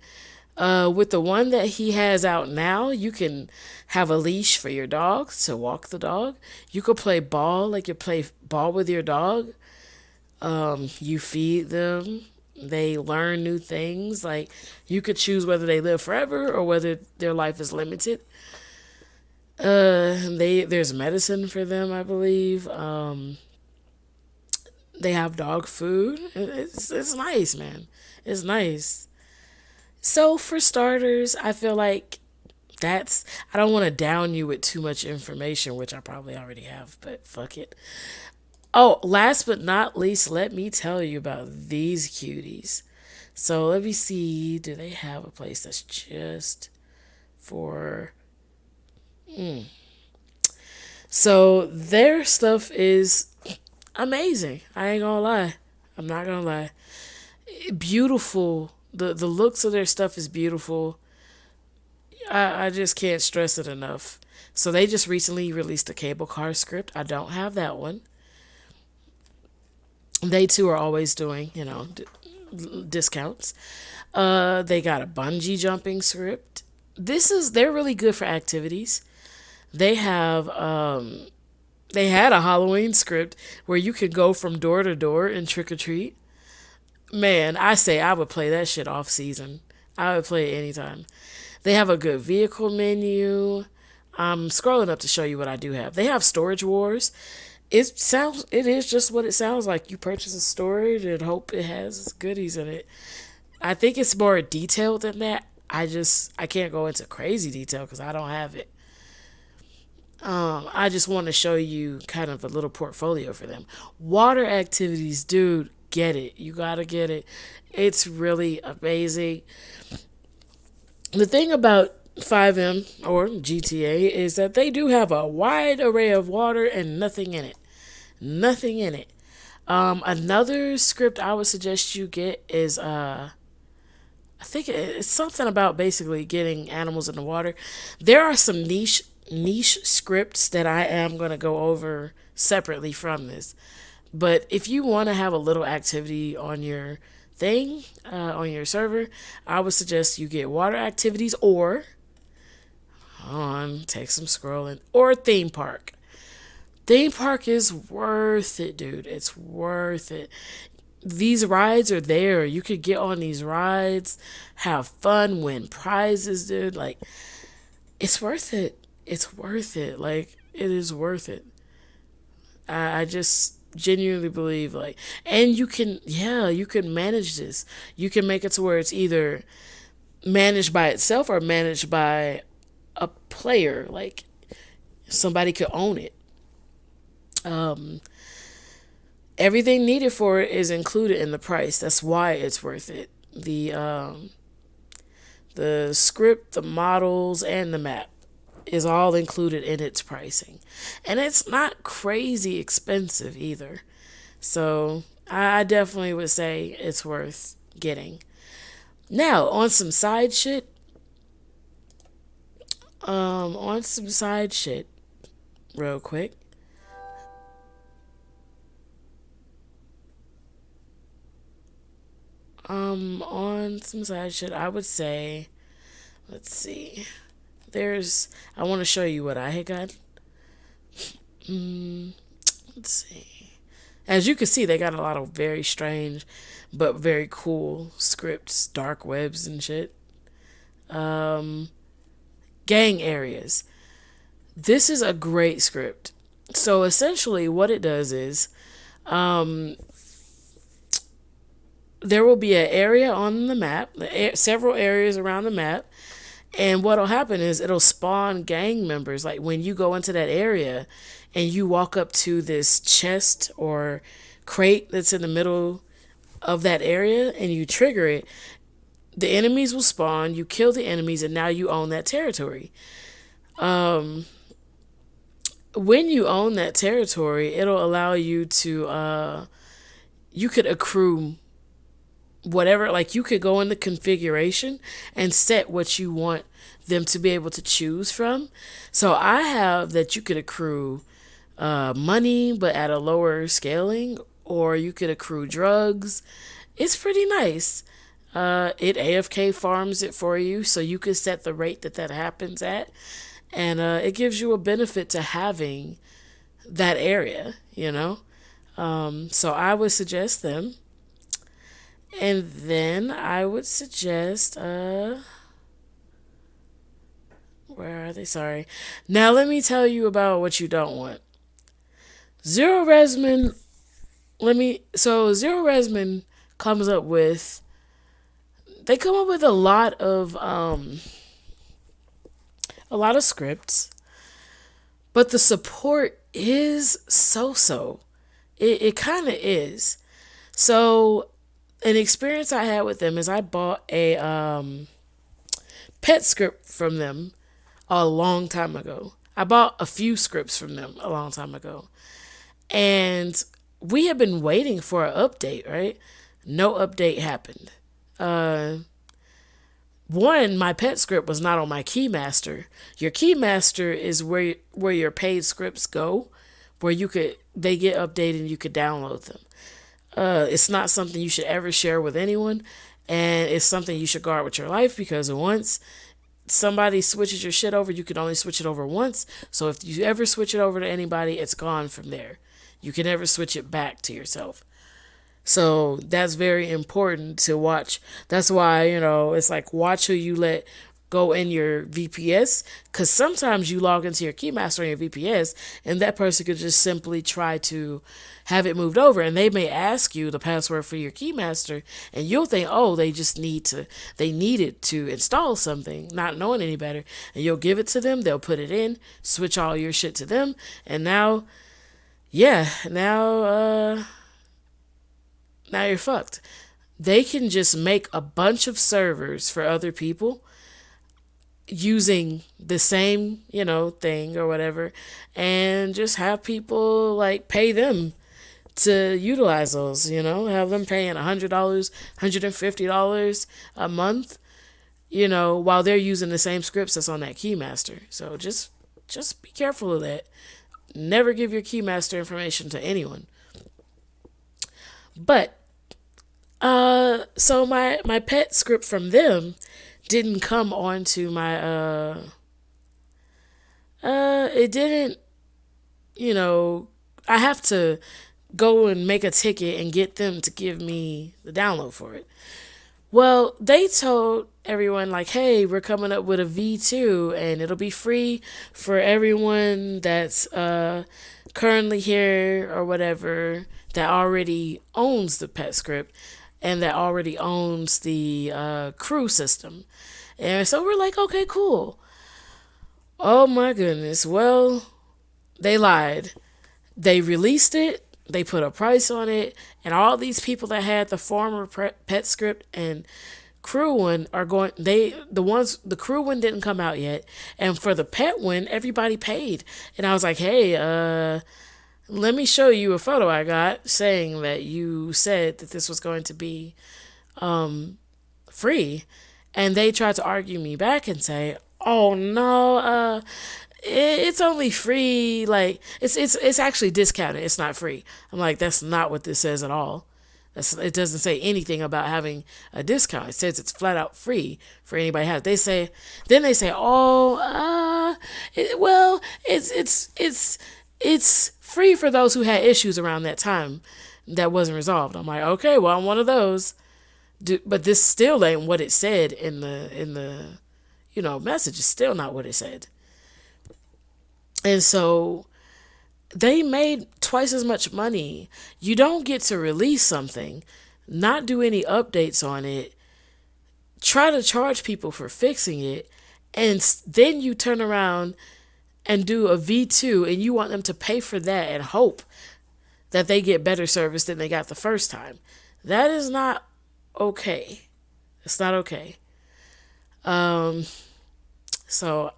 With the one that he has out now, you can have a leash for your dog to walk the dog. You could play ball, like you play ball with your dog. You feed them. They learn new things. Like, you could choose whether they live forever or whether their life is limited. There's medicine for them, I believe. They have dog food. It's nice, man. It's nice. So for starters, I feel like I don't want to down you with too much information, which I probably already have, but fuck it. Oh, last but not least, let me tell you about these cuties. So let me see. Do they have a place that's just for... So their stuff is amazing. I ain't gonna lie. I'm not gonna lie. Beautiful. The looks of their stuff is beautiful. I just can't stress it enough. So they just recently released a cable car script. I don't have that one. They too are always doing, discounts. They got a bungee jumping script. They're really good for activities. They have they had a Halloween script where you could go from door to door and trick or treat. Man, I say I would play that shit off season. I would play it anytime. They have a good vehicle menu. I'm scrolling up to show you what I do have. They have storage wars. It is just what it sounds like. You purchase a storage and hope it has goodies in it. I think it's more detailed than that. I can't go into crazy detail because I don't have it. I just want to show you kind of a little portfolio for them. Water activities, dude, get it. You gotta get it. It's really amazing. The thing about Fivem or GTA is that they do have a wide array of water and nothing in it. Nothing in it. Another script I would suggest you get is I think it's something about basically getting animals in the water. There are some niche scripts that I am going to go over separately from this. But if you want to have a little activity on your thing, on your server, I would suggest you get water activities or, take some scrolling, or theme park. Theme park is worth it, dude. It's worth it. These rides are there. You could get on these rides, have fun, win prizes, dude. Like, it's worth it. It's worth it. Like, it is worth it. I just genuinely believe, like, and you can manage this. You can make it to where it's either managed by itself or managed by a player. Like somebody could own it. Um, Everything needed for it is included in the price. That's why it's worth it. The script, the models, and the map is all included in its pricing, and it's not crazy expensive either. So I definitely would say it's worth getting. Now on some side shit. On some side shit, real quick. On some side shit, I would say, let's see. I want to show you what I had got. Mm, let's see. As you can see, they got a lot of very strange, but very cool scripts, dark webs and shit. Um, Gang areas. This is a great script. So essentially, what it does is, um, there will be an area on the map, several areas around the map, and what'll happen is it'll spawn gang members. Like when you go into that area and you walk up to this chest or crate that's in the middle of that area and you trigger it, the enemies will spawn, you kill the enemies, and now you own that territory. Um, when you own that territory, it'll allow you to, you could accrue whatever, like you could go in the configuration and set what you want them to be able to choose from. So I have that you could accrue money but at a lower scaling, or you could accrue drugs. It's pretty nice. It AFK farms it for you, so you could set the rate that happens at, and it gives you a benefit to having that area, you know. So I would suggest them. And then I would suggest, where are they? Sorry. Now let me tell you about what you don't want. Zero Resman, Zero Resman comes up with, they come up with a lot of scripts, but the support is so-so. It kind of is. So an experience I had with them is I bought a pet script from them a long time ago. I bought a few scripts from them a long time ago. And we have been waiting for an update, right? No update happened. Uh, One, my pet script was not on my Keymaster. Your Keymaster is where your paid scripts go, where they get updated and you could download them. It's not something you should ever share with anyone, and it's something you should guard with your life, because once somebody switches your shit over, you can only switch it over once. So if you ever switch it over to anybody, it's gone from there. You can never switch it back to yourself. So that's very important to watch. That's why, it's like watch who you let go in your VPS, because sometimes you log into your Keymaster on your VPS and that person could just simply try to have it moved over, and they may ask you the password for your Keymaster and you'll think, oh, they needed to install something, not knowing any better, and you'll give it to them, they'll put it in, switch all your shit to them, and now you're fucked. They can just make a bunch of servers for other people using the same, thing or whatever, and just have people like pay them to utilize those, have them paying $100, $150 a month, while they're using the same scripts that's on that Keymaster. So just be careful of that. Never give your Keymaster information to anyone. But so my pet script from them didn't come onto my it didn't, I have to go and make a ticket and get them to give me the download for it. Well, they told everyone, like, hey, we're coming up with a V2 and it'll be free for everyone that's currently here or whatever that already owns the pet script. and that already owns the crew system. And so we're like, okay, cool. Oh my goodness. Well, they lied. They released it, they put a price on it, and all these people that had the former pet script and crew one are going, the crew one didn't come out yet, and for the pet one everybody paid. And I was like, hey, let me show you a photo I got saying that you said that this was going to be free. And they tried to argue me back and say, oh no, it's only free, like it's actually discounted, it's not free. I'm like, that's not what this says at all. It doesn't say anything about having a discount. It says it's flat out free for anybody to have. Then they say, oh, well, it's free for those who had issues around that time that wasn't resolved. I'm like, okay, well, I'm one of those. But this still ain't what it said in the message. Is still not what it said. And so they made twice as much money. You don't get to release something, not do any updates on it, try to charge people for fixing it, and then you turn around and do a V2 and you want them to pay for that and hope that they get better service than they got the first time. That is not okay. It's not okay. So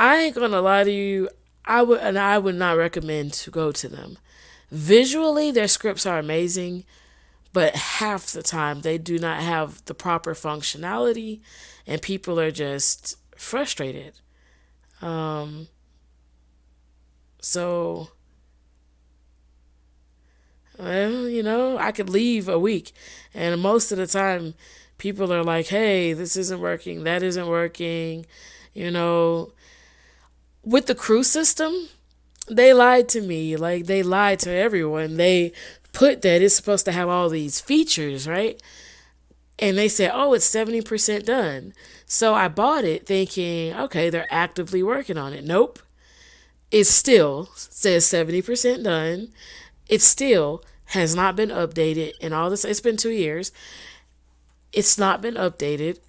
I ain't gonna lie to you. I would not recommend to go to them. Visually, their scripts are amazing, but half the time they do not have the proper functionality, and people are just frustrated. So, well, I could leave a week, and most of the time, people are like, "Hey, this isn't working. That isn't working." With the crew system, they lied to me. Like, they lied to everyone. They put that it's supposed to have all these features, right? And they said, oh, it's 70% done. So I bought it thinking, okay, they're actively working on it. Nope. It still says 70% done. It still has not been updated in all this. It's been 2 years. It's not been updated.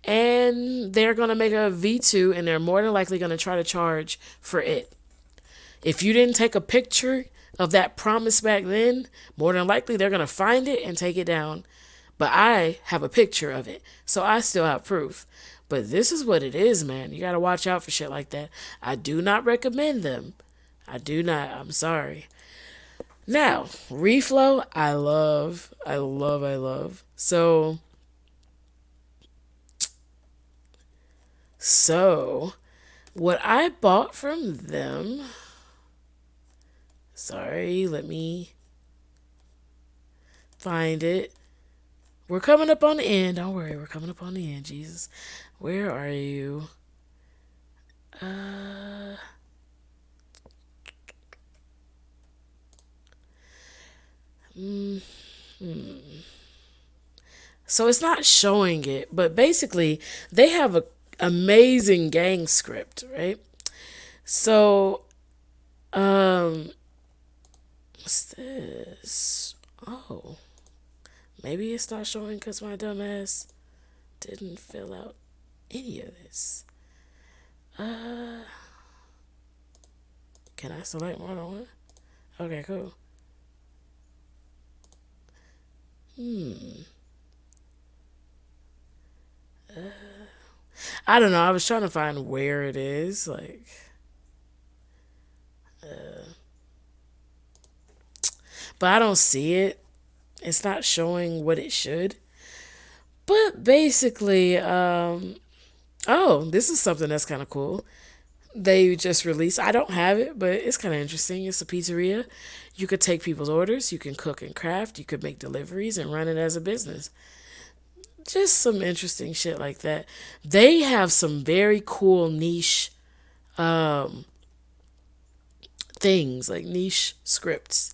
And they're going to make a V2, and they're more than likely going to try to charge for it. If you didn't take a picture of that promise back then, more than likely they're going to find it and take it down. But I have a picture of it, so I still have proof. But this is what it is, man. You got to watch out for shit like that. I do not recommend them. I do not. I'm sorry. Now, reflow, I love. So, what I bought from them, sorry, let me find it. We're coming up on the end. Don't worry, we're coming up on the end, Jesus. Where are you? So it's not showing it, but basically they have a amazing gang script, right? So, what's this? Oh, maybe it's not showing because my dumbass didn't fill out any of this. Can I select more than one? Okay, cool. I don't know. I was trying to find where it is. Like, but I don't see it. It's not showing what it should. But basically, oh, this is something that's kind of cool. They just released, I don't have it, but it's kind of interesting. It's a pizzeria. You could take people's orders, you can cook and craft, you could make deliveries and run it as a business. Just some interesting shit like that. They have some very cool niche things, like niche scripts.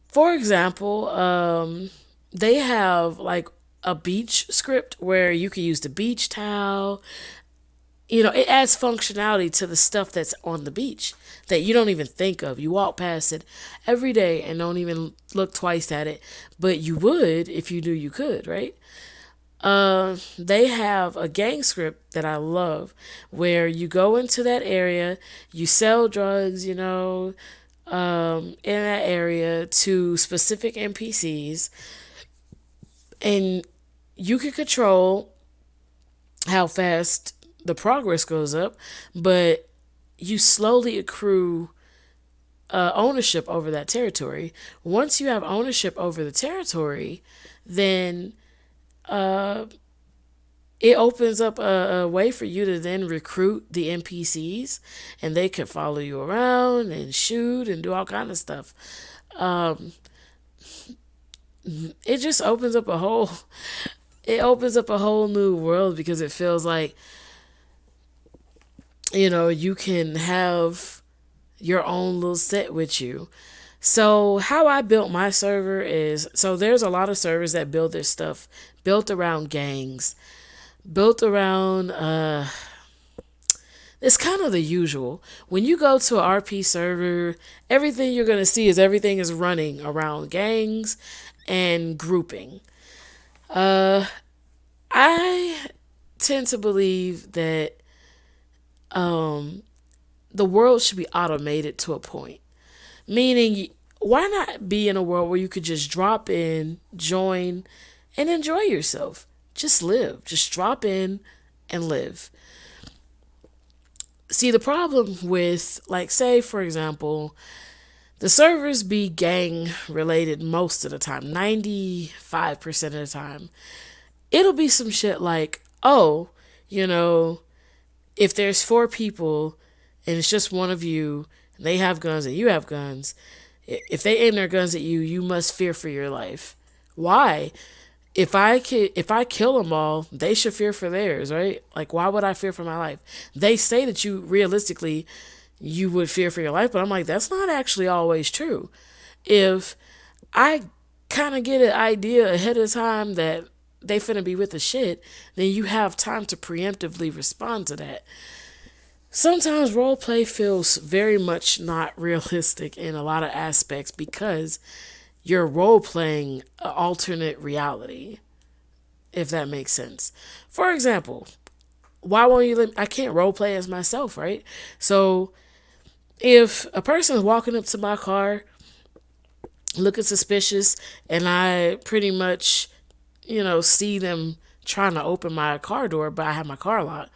For example, they have like a beach script where you can use the beach towel. it adds functionality to the stuff that's on the beach that you don't even think of. You walk past it every day and don't even look twice at it, but you would if you knew you could, right? They have a gang script that I love where you go into that area, you sell drugs, in that area to specific NPCs, and you can control how fast the progress goes up, but you slowly accrue ownership over that territory. Once you have ownership over the territory, then it opens up a way for you to then recruit the NPCs, and they can follow you around and shoot and do all kind of stuff. Um, it just opens up a whole it opens up a whole new world because it feels like you can have your own little set with you. So how I built my server is, so there's a lot of servers that build their stuff built around gangs, built around it's kind of the usual. When you go to an RP server, everything you're going to see is everything is running around gangs and grouping. Uh I tend to believe that um the world should be automated to a point. Meaning, why not be in a world where you could just drop in, join, and enjoy yourself? Just live. Just drop in and live. See, the problem with, like, say, for example, the servers be gang related most of the time, 95% of the time. It'll be some shit like, oh, you know, if there's four people and it's just one of you, and they have guns and you have guns, if they aim their guns at you, you must fear for your life. Why? If I kill them all, they should fear for theirs, right? Like, why would I fear for my life? They say that you realistically you would fear for your life, but I'm like, that's not actually always true. If I kind of get an idea ahead of time that they finna be with the shit, then you have time to preemptively respond to that. Sometimes roleplay feels very much not realistic in a lot of aspects because you're role playing an alternate reality, if that makes sense. For example, why won't you let me, I can't role play as myself, right? So if a person is walking up to my car looking suspicious and I pretty much, see them trying to open my car door, but I have my car locked,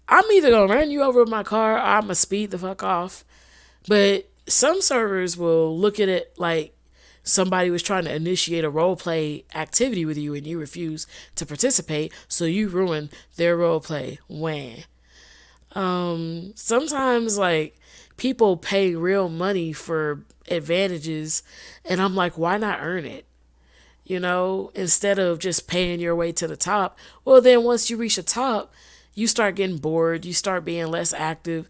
I'm either gonna run you over with my car or I'm gonna speed the fuck off. But some servers will look at it like somebody was trying to initiate a role play activity with you and you refuse to participate, so you ruin their role play. Wham. Sometimes like people pay real money for advantages, and I'm like, why not earn it? Instead of just paying your way to the top. Well, then once you reach the top, you start getting bored, you start being less active.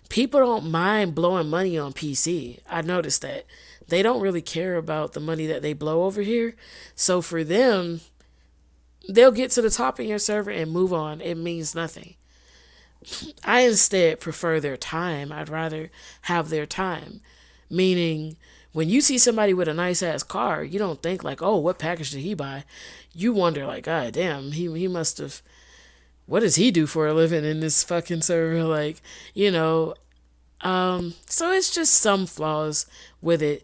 People don't mind blowing money on PC. I noticed that. They don't really care about the money that they blow over here. So for them, they'll get to the top of your server and move on. It means nothing. I instead prefer their time. I'd rather have their time. Meaning, when you see somebody with a nice ass car, you don't think like, oh, what package did he buy? You wonder like, God damn, he must have, what does he do for a living in this fucking server? Like, so it's just some flaws with it.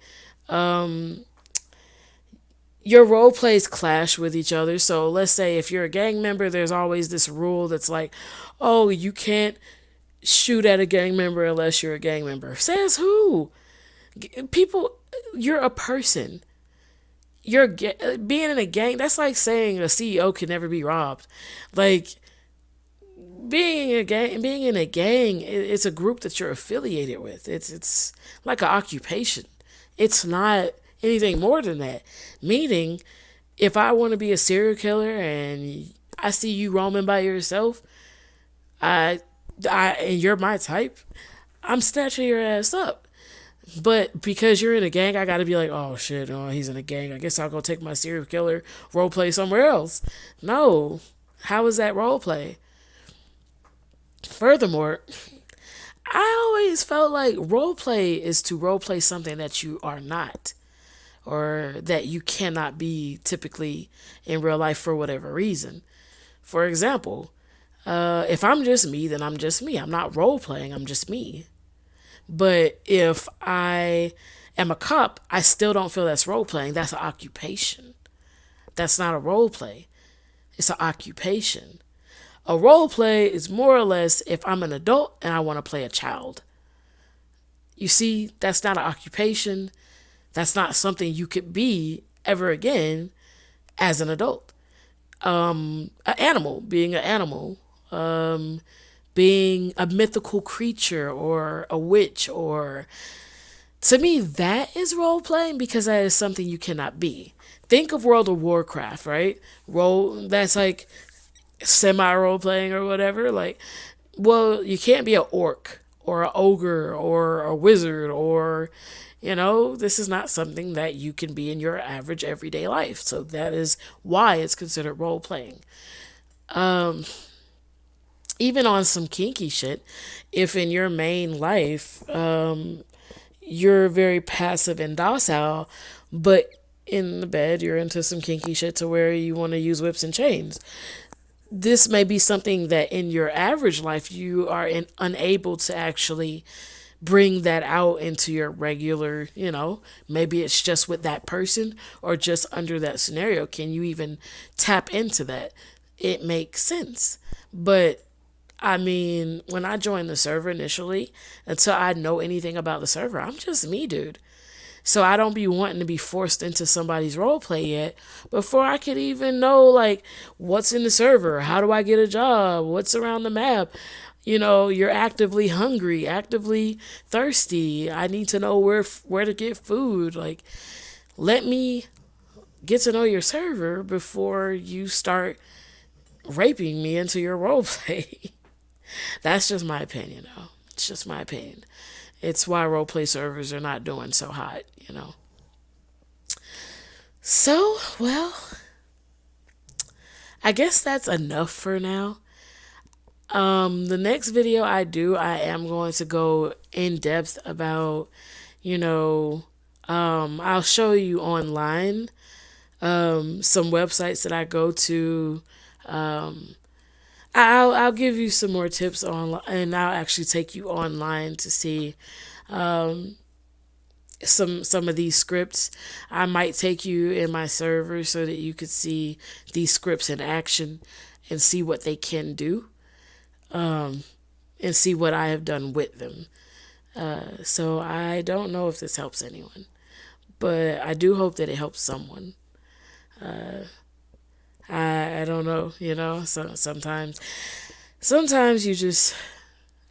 Your role plays clash with each other. So let's say if you're a gang member, there's always this rule that's like, oh, you can't shoot at a gang member unless you're a gang member. Says who? People, you're a person. Being in a gang, that's like saying a CEO can never be robbed. Like, being in a gang, it's a group that you're affiliated with. It's like an occupation. It's not anything more than that. Meaning, if I want to be a serial killer and I see you roaming by yourself, I and you're my type, I'm snatching your ass up. But because you're in a gang, I gotta be like, oh shit, oh, he's in a gang. I guess I'll go take my serial killer role play somewhere else. No. How is that role play? Furthermore, I always felt like role play is to role play something that you are not, or that you cannot be typically in real life for whatever reason. For example, if I'm just me, then I'm just me. I'm not role playing, I'm just me. But if I am a cop, I still don't feel that's role playing. That's an occupation. That's not a role play, it's an occupation. A role play is more or less if I'm an adult and I want to play a child. You see, that's not an occupation. That's not something you could be ever again as an adult. An animal, being an animal, being a mythical creature or a witch, or to me, that is role playing because that is something you cannot be. Think of World of Warcraft, right? That's like semi role playing or whatever. Like, well, you can't be an orc or an ogre or a wizard, or this is not something that you can be in your average everyday life. So that is why it's considered role playing. Even on some kinky shit, if in your main life, you're very passive and docile, but in the bed you're into some kinky shit to where you want to use whips and chains. This may be something that in your average life you are unable to actually bring that out into your regular, maybe it's just with that person or just under that scenario. Can you even tap into that? It makes sense. But I mean, when I joined the server initially, until I know anything about the server, I'm just me, dude. So I don't be wanting to be forced into somebody's role play yet before I could even know like what's in the server, how do I get a job, what's around the map. You're actively hungry, actively thirsty. I need to know where to get food. Like, let me get to know your server before you start raping me into your role play. That's just my opinion, though. It's just my opinion. It's why roleplay servers are not doing so hot. So, well, I guess that's enough for now. The next video I am going to go in depth about, I'll show you online, some websites that I go to. I'll give you some more tips online, and I'll actually take you online to see some of these scripts. I might take you in my server so that you could see these scripts in action and see what they can do, and see what I have done with them. So I don't know if this helps anyone, but I do hope that it helps someone. I don't know, So sometimes you just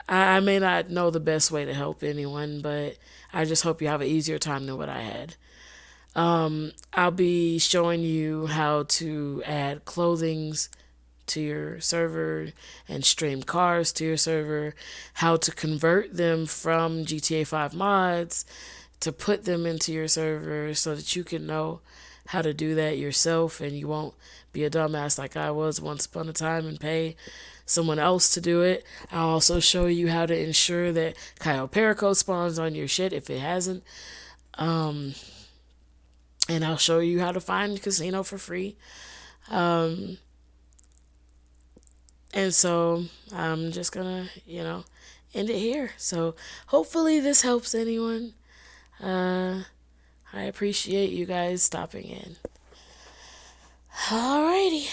I may not know the best way to help anyone, but I just hope you have an easier time than what I had. I'll be showing you how to add clothings to your server and stream cars to your server, how to convert them from GTA 5 mods to put them into your server so that you can know how to do that yourself and you won't be a dumbass like I was once upon a time and pay someone else to do it. I'll also show you how to ensure that Cayo Perico spawns on your shit if it hasn't. And I'll show you how to find casino for free. And so I'm just gonna, end it here. So hopefully this helps anyone. I appreciate you guys stopping in. Alrighty.